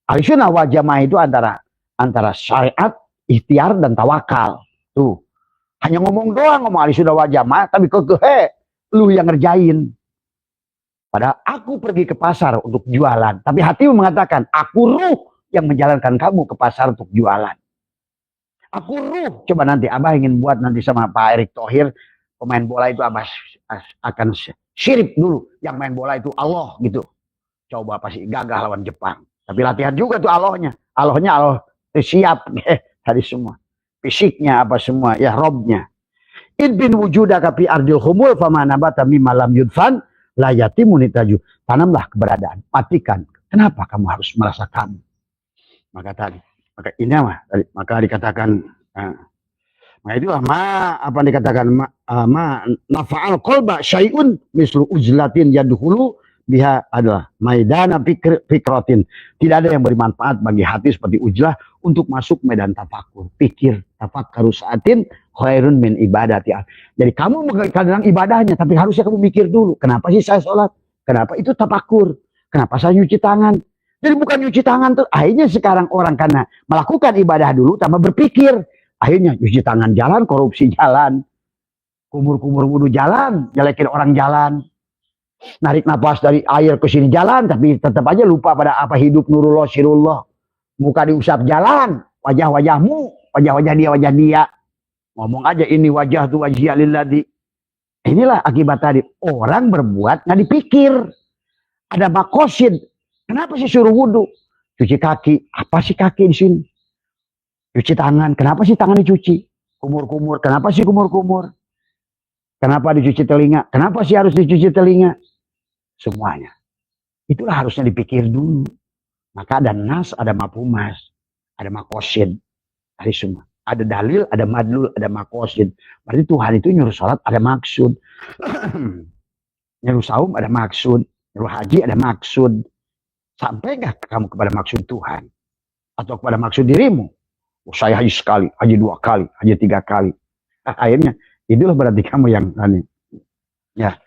Ahlussunnah wal Jamaah itu antara syariat, ikhtiar dan tawakal. Tuh. Hanya ngomong doang, ngomong Ahlussunnah wal Jamaah, tapi lu yang ngerjain. Padahal aku pergi ke pasar untuk jualan, tapi hatimu mengatakan, aku ruh yang menjalankan kamu ke pasar untuk jualan. Aku ruh. Coba nanti Abah ingin buat nanti sama Pak Erick Thohir, pemain bola itu Abah akan syirik dulu. Yang main bola itu Allah gitu. Coba pasti gagal lawan Jepang. Tapi latihan juga tuh Allahnya. Allahnya Allah siap. Tadi semua. Fisiknya apa semua. Ya Robnya. Idbin wujudaka fi ardil khumul famanabata mimma lam yudfan la yatimu nitaju. Tanamlah keberadaan. Matikan. Kenapa kamu harus merasa kamu? Maka ini maka dikatakan nah itulah apa dikatakan nafa'al qalba syai'un mislu ujlatin yadkhulu biha adalah maidana fikratin. Tidak ada yang beri manfaat bagi hati seperti ujlah untuk masuk medan tafakur, pikir, tafakkaru saatin khairun min ibadati. Jadi kamu kadang ibadahnya, tapi harusnya kamu mikir dulu, kenapa sih saya sholat? Kenapa itu tafakur? Kenapa saya nyuci tangan? Jadi bukan nyuci tangan tuh, akhirnya sekarang orang karena melakukan ibadah dulu tambah berpikir, akhirnya nyuci tangan jalan, korupsi jalan, kumur-kumur wudhu jalan, jelekin orang jalan, narik nafas dari air ke sini jalan, tapi tetap aja lupa pada apa hidup nurullah sirullah, muka diusap jalan, wajah-wajahmu, wajah-wajah dia, ngomong aja ini wajah tuh wajah lilladzi. Inilah akibat tadi, orang berbuat nggak dipikir, ada makosid. Kenapa sih suruh wudhu? Cuci kaki. Apa sih kaki di sini? Cuci tangan. Kenapa sih tangan dicuci? Kumur-kumur. Kenapa sih kumur-kumur? Kenapa dicuci telinga? Kenapa sih harus dicuci telinga? Semuanya. Itulah harusnya dipikir dulu. Maka ada nas, ada mafumas, ada makosid. Ada semua. Ada dalil, ada madlul, ada makosid. Berarti Tuhan itu nyuruh sholat ada maksud. Nyuruh saum ada maksud. Nyuruh haji ada maksud. Sampai gak kamu kepada maksud Tuhan? Atau kepada maksud dirimu? Oh, saya haji sekali, haji 2 kali, haji 3 kali. Akhirnya, itulah berarti kamu yang aneh. Ya.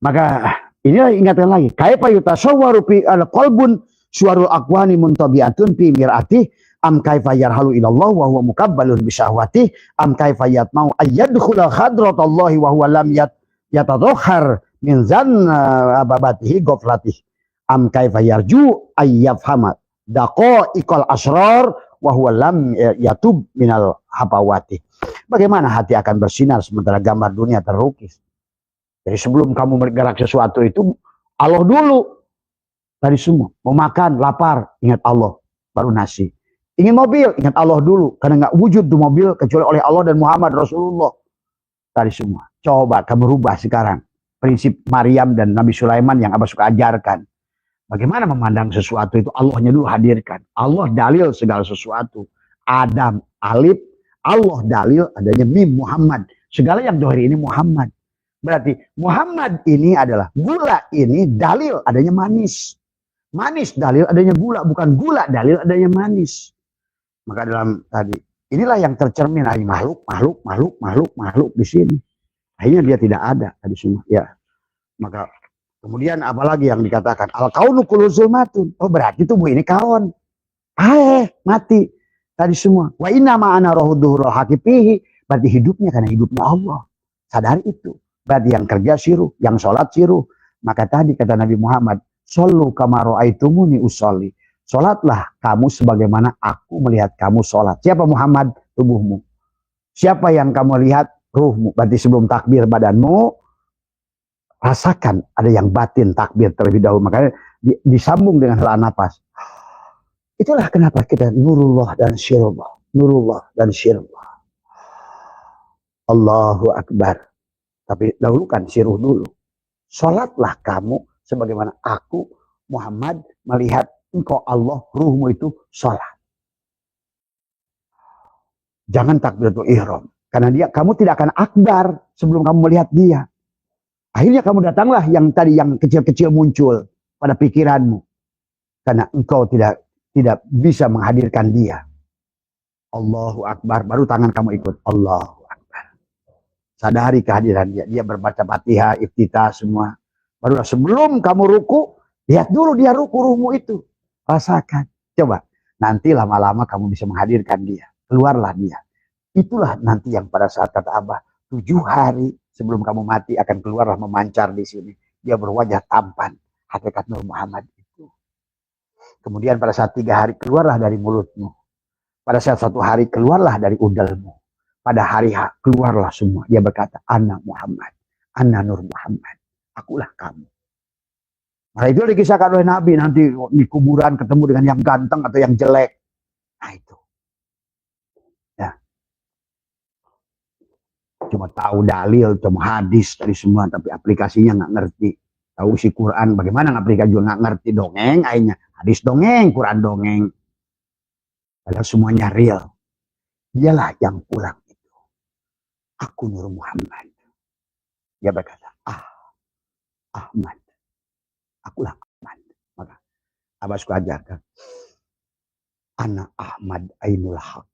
Maka, inilah ingatkan lagi. Kaifa yutasawwaru fi al-qalbun suwarul aqwani muntabi'atun fi mir'ati am kaifa yarhalu ilallah wa huwa mukabbalun bisyahwati am kaifa yatmau ayyadkhula hadratallahi wa huwa lam yatadhakhar min zanna babatihi ghaflatih. Am kaifa yarju ayyafhama daqaiqal asrar wa huwa lam yatub minal hafawati. Bagaimana hati akan bersinar sementara gambar dunia terlukis? Jadi sebelum kamu bergerak sesuatu itu Allah dulu. Tadi semua mau makan lapar ingat Allah baru nasi. Ingin mobil ingat Allah dulu karena nggak wujud tuh mobil kecuali oleh Allah dan Muhammad Rasulullah. Tadi semua. Coba kamu rubah sekarang prinsip Maryam dan Nabi Sulaiman yang Abah suka ajarkan. Bagaimana memandang sesuatu itu Allahnya dulu hadirkan. Allah dalil segala sesuatu. Adam, alif, Allah dalil adanya mim Muhammad. Segala yang dohir ini Muhammad. Berarti Muhammad ini adalah gula ini dalil adanya manis. Manis dalil adanya gula. Bukan gula dalil adanya manis. Maka dalam tadi. Inilah yang tercermin dari makhluk di sini. Akhirnya dia tidak ada tadi semua. Ya. Maka kemudian apalagi yang dikatakan al-kaunu kullu zulmatun. Oh berarti tubuh ini kaon. Mati. Tadi semua. Wa inna ma'ana rohuduhu rohakipihi. Berarti hidupnya karena hidupnya Allah. Sadari itu. Berarti yang kerja siruh. Yang sholat siruh. Maka tadi kata Nabi Muhammad. Sallu kama ra'aitumuni usolli. Sholatlah kamu sebagaimana aku melihat kamu sholat. Siapa Muhammad? Tubuhmu. Siapa yang kamu lihat? Ruhmu. Berarti sebelum takbir badanmu. Rasakan ada yang batin takbir terlebih dahulu. Makanya disambung dengan hela nafas. Itulah kenapa kita nurullah dan syirullah. Nurullah dan syirullah. Allahu Akbar. Tapi dahulukan siruh dulu. Sholatlah kamu sebagaimana aku Muhammad melihat engkau Allah ruhmu itu sholat. Jangan takbiratul ihram. Karena kamu tidak akan akbar sebelum kamu melihat dia. Akhirnya kamu datanglah yang tadi yang kecil-kecil muncul pada pikiranmu. Karena engkau tidak bisa menghadirkan dia. Allahu Akbar. Baru tangan kamu ikut. Allahu Akbar. Sadari kehadiran dia. Dia berbaca Fatihah, iftitah semua. Barulah sebelum kamu ruku, lihat dulu dia ruku ruhmu itu. Rasakan. Coba. Nanti lama-lama kamu bisa menghadirkan dia. Keluarlah dia. Itulah nanti yang pada saat kata Abah, 7 hari sebelum kamu mati akan keluarlah memancar di sini. Dia berwajah tampan. Hakikat Nur Muhammad itu. Kemudian pada saat 3 hari keluarlah dari mulutmu. Pada saat 1 hari keluarlah dari udalmu. Pada hari keluarlah semua. Dia berkata, Ana Muhammad. Ana Nur Muhammad. Akulah kamu. Nah itu dikisahkan oleh Nabi. Nanti di kuburan ketemu dengan yang ganteng atau yang jelek. Nah itu. Ya. Cuma tahu dalil, cuma hadis dari semua. Tapi aplikasinya nggak ngerti. Tahu isi Quran. Bagaimana aplikasi juga nggak ngerti. Dongeng akhirnya. Hadis dongeng, Quran dongeng. Padahal semuanya real. Dialah yang pulang itu. Aku Nur Muhammad. Dia berkata, Ahmad. Akulah Ahmad. Maka Abah suka ajarkan. Ana Ahmad Ainul Haq.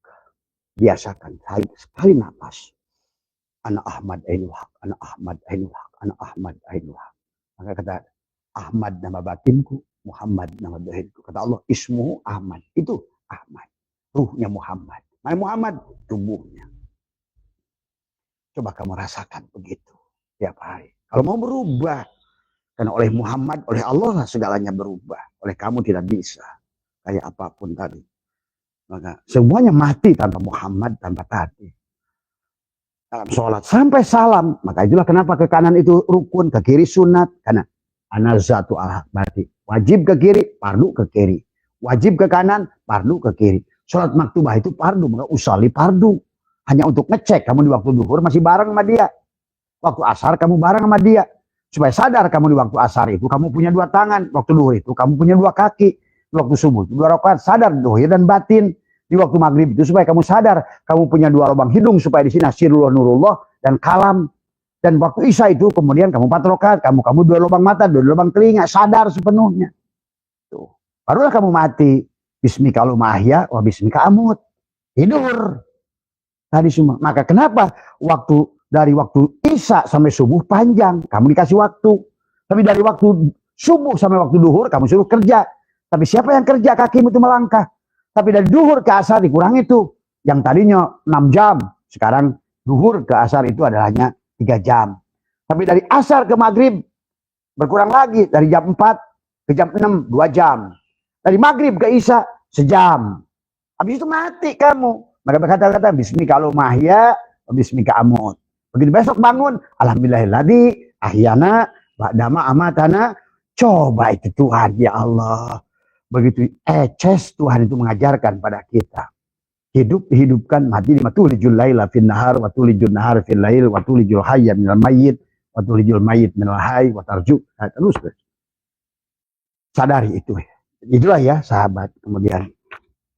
Biasakan sekali nafas. Ana Ahmad Ainul Haq. Ana Ahmad Ainul Haq. Ana Ahmad Ainul Haq. Maka kata Ahmad nama batinku. Muhammad nama zahirku. Kata Allah, ismuhu Ahmad. Itu Ahmad. Ruhnya Muhammad. Mana Muhammad? Tubuhnya. Coba kamu rasakan begitu. Tiap hari. Kalau mau berubah. Karena oleh Muhammad, oleh Allah lah segalanya berubah. Oleh kamu tidak bisa. Kayak apapun tadi. Maka semuanya mati tanpa Muhammad, tanpa tadi. Dalam sholat. Sampai salam. Maka itulah kenapa ke kanan itu rukun. Ke kiri sunat. Karena anazatu al-mati. Wajib ke kiri, fardu ke kiri. Wajib ke kanan, fardu ke kiri. Sholat maktubah itu fardu. Maka usali fardu. Hanya untuk ngecek. Kamu di waktu duhur masih bareng sama dia. Waktu asar kamu bareng sama dia. Supaya sadar kamu di waktu asar itu kamu punya 2 tangan. Waktu duhur itu kamu punya 2 kaki. Waktu subuh 2 rakaat. Sadar dohir dan batin. Di waktu maghrib itu supaya kamu sadar kamu punya 2 lubang hidung. Supaya di sini sirullah nurullah dan kalam. Dan waktu isya itu kemudian kamu 4 rakaat. Kamu 2 lubang mata, 2 lubang telinga. Sadar sepenuhnya. Tuh. Barulah kamu mati. Bismika lumahya wa bismika amut. Tidur. Tadi semua. Maka kenapa dari waktu isya sampai subuh panjang. Kamu dikasih waktu. Tapi dari waktu subuh sampai waktu duhur kamu suruh kerja. Tapi siapa yang kerja? Kakimu itu melangkah. Tapi dari duhur ke asar dikurang itu. Yang tadinya 6 jam. Sekarang duhur ke asar itu adalah hanya 3 jam. Tapi dari asar ke maghrib berkurang lagi. Dari jam 4 ke jam 6 2 jam. Dari maghrib ke isya sejam. Habis itu mati kamu. Maka berkata-kata bismika lumahya wa bismika amut. Begitu besok bangun, alhamdulillahilladzi ahyana ba'dama amatana. Coba itu Tuhan, ya Allah. Begitu eces Tuhan itu mengajarkan pada kita. Hidup dihidupkan, mati matulijul laila fin nahar wa tulijul nahar fil lail wa tulijul hayya minal mayyit wa tulijul mayyit minal hayy wa tarju. Nah, terus. Sadari itu. Itulah ya sahabat. Kemudian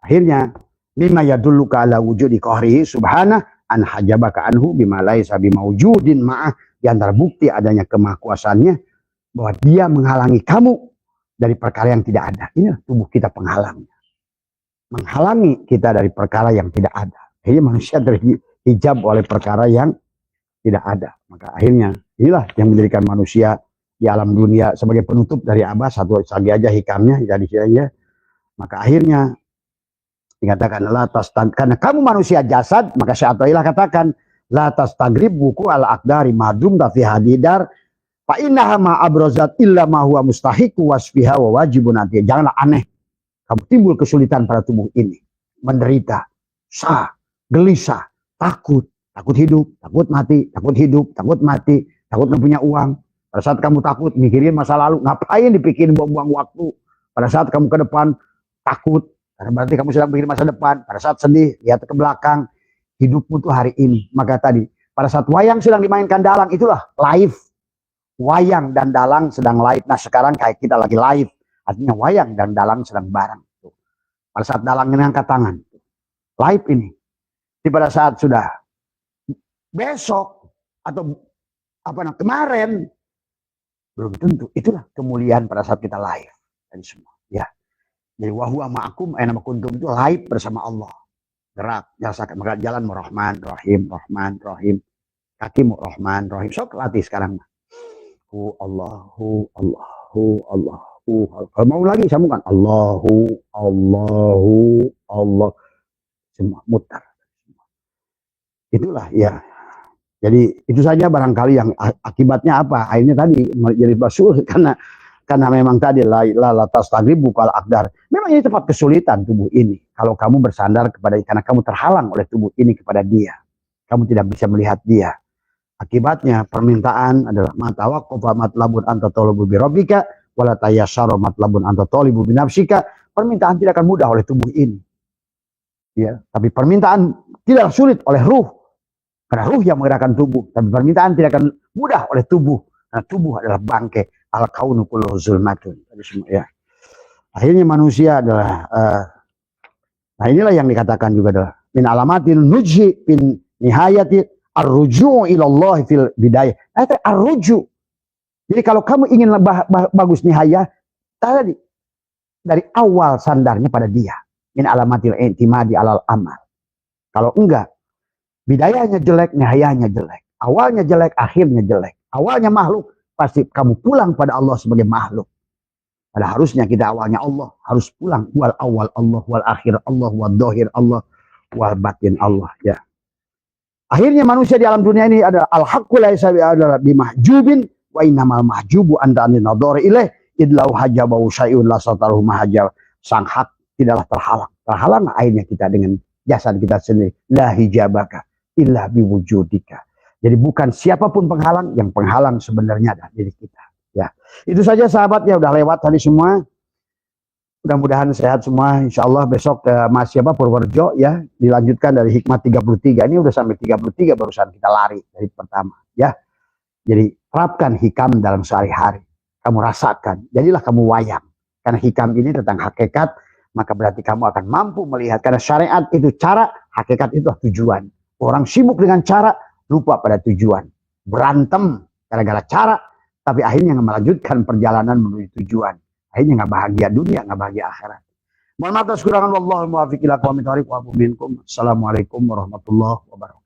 akhirnya mimma yadulluka ala wujudi qahrihi subhanahu an hajabaka anhu bima laisa bimaujudin ma'ah. Di antara bukti adanya kemahakuasaannya bahwa dia menghalangi kamu dari perkara yang tidak ada. Ini tubuh kita penghalangnya. Menghalangi kita dari perkara yang tidak ada. Akhirnya manusia terhijab oleh perkara yang tidak ada. Maka akhirnya inilah yang menjadikan manusia di alam dunia sebagai penutup dari Abah. Satu lagi aja hikamnya jadi ya. Maka akhirnya dikatakan karena kamu manusia jasad, maka Syai'atullah katakan la tastagrib buku ala aqdari madum tafi hadidar fa innaha ma abrazat illa ma huwa mustahiqu wasfiha wa wajibun ati. Janganlah aneh kamu timbul kesulitan pada tubuh ini, menderita, gelisah, takut hidup, takut mati, takut hidup, takut mati, takut nggak punya uang. Pada saat kamu takut mikirin masa lalu, ngapain dipikirin buang-buang waktu? Pada saat kamu ke depan takut, karena berarti kamu sedang pikir masa depan. Pada saat sedih, lihat ke belakang. Hidupmu tuh hari ini. Maka tadi, pada saat wayang sedang dimainkan dalang, itulah live. Wayang dan dalang sedang live. Nah sekarang kayak kita lagi live. Artinya wayang dan dalang sedang bareng. Pada saat dalang ini angkat tangan. Live ini. Jadi pada saat sudah besok, atau kemarin, Belum tentu. Itulah kemuliaan pada saat kita live dan semua. Ya. Jadi wahwa ma'akum aina kuntum itu live bersama Allah. Gerak, rasakan maka jalan Rahman, Rahim, Rahman, Rahim. Kakimu Rahman, Rahim. Sok latih sekarang. Allahu, Allahu, Allahu. Kalau mau lagi sambungkan Allahu, Allahu, Allah. Semua mutar. Itulah ya. Jadi itu saja barangkali yang akibatnya apa? Akhirnya tadi jadi basul karena memang tadi la tastagribu kal akdar. Memang ini tempat kesulitan tubuh ini. Kalau kamu bersandar kepada karena kamu terhalang oleh tubuh ini kepada dia. Kamu tidak bisa melihat dia. Akibatnya permintaan adalah matawaqqafa matlabun anta talabu bi rabbika wala tayassara matlabun anta talibu bi nafsika. Permintaan tidak akan mudah oleh tubuh ini. Ya, tapi permintaan tidak sulit oleh ruh. Karena ruh yang menggerakkan tubuh. Tapi permintaan tidak akan mudah oleh tubuh. Karena tubuh adalah bangkai. Al-kaunu kullu zulmatun. Ya. Akhirnya manusia adalah nah inilah yang dikatakan juga adalah min alamatin nujhi bin nihayati ar-ruju' ilallah fil bidayah. Ar-ruju'. Jadi kalau kamu ingin bagus nihayah tadi dari awal sandarnya pada dia. Min alamatil intimadi alal amal. Kalau enggak bidayahnya jelek, nihayahnya jelek. Awalnya jelek, akhirnya jelek. Awalnya makhluk, pasti kamu pulang pada Allah sebagai makhluk. Pada harusnya kita awalnya Allah, harus pulang. Wal awal Allah, wal akhir Allah, wal dohir Allah, wal batin Allah. Ya. Akhirnya manusia di alam dunia ini adalah al-haqqu laisa adalah bimahjubin wa innamal mahjubu anta an nadhar ilaih idlau hajabahu syai'un la sataruhu mahajab. Sang hak tidaklah terhalang. Terhalang akhirnya kita dengan jasad kita sendiri. La hijabaka illa biwujudika. Jadi bukan siapapun penghalang, yang penghalang sebenarnya adalah diri kita. Ya, itu saja sahabat ya, udah lewat tadi semua. Mudah-mudahan sehat semua. Insya Allah besok ke Mas siapa Purworejo ya, dilanjutkan dari hikmah 33. Ini udah sampai 33 barusan kita lari dari pertama ya. Jadi terapkan hikam dalam sehari-hari. Kamu rasakan, jadilah kamu wayang. Karena hikam ini tentang hakikat, maka berarti kamu akan mampu melihat. Karena syariat itu cara, hakikat itu tujuan. Orang sibuk dengan cara, lupa pada tujuan. Berantem gara-gara cara, tapi akhirnya nggak melanjutkan perjalanan menuju tujuan. Akhirnya nggak bahagia dunia, nggak bahagia akhirat. Mohon maaf atas kekurangan. Wallahul muwaffiq ila aqwamit thoriq wa minkum. Assalamualaikum warahmatullahi wabarakatuh.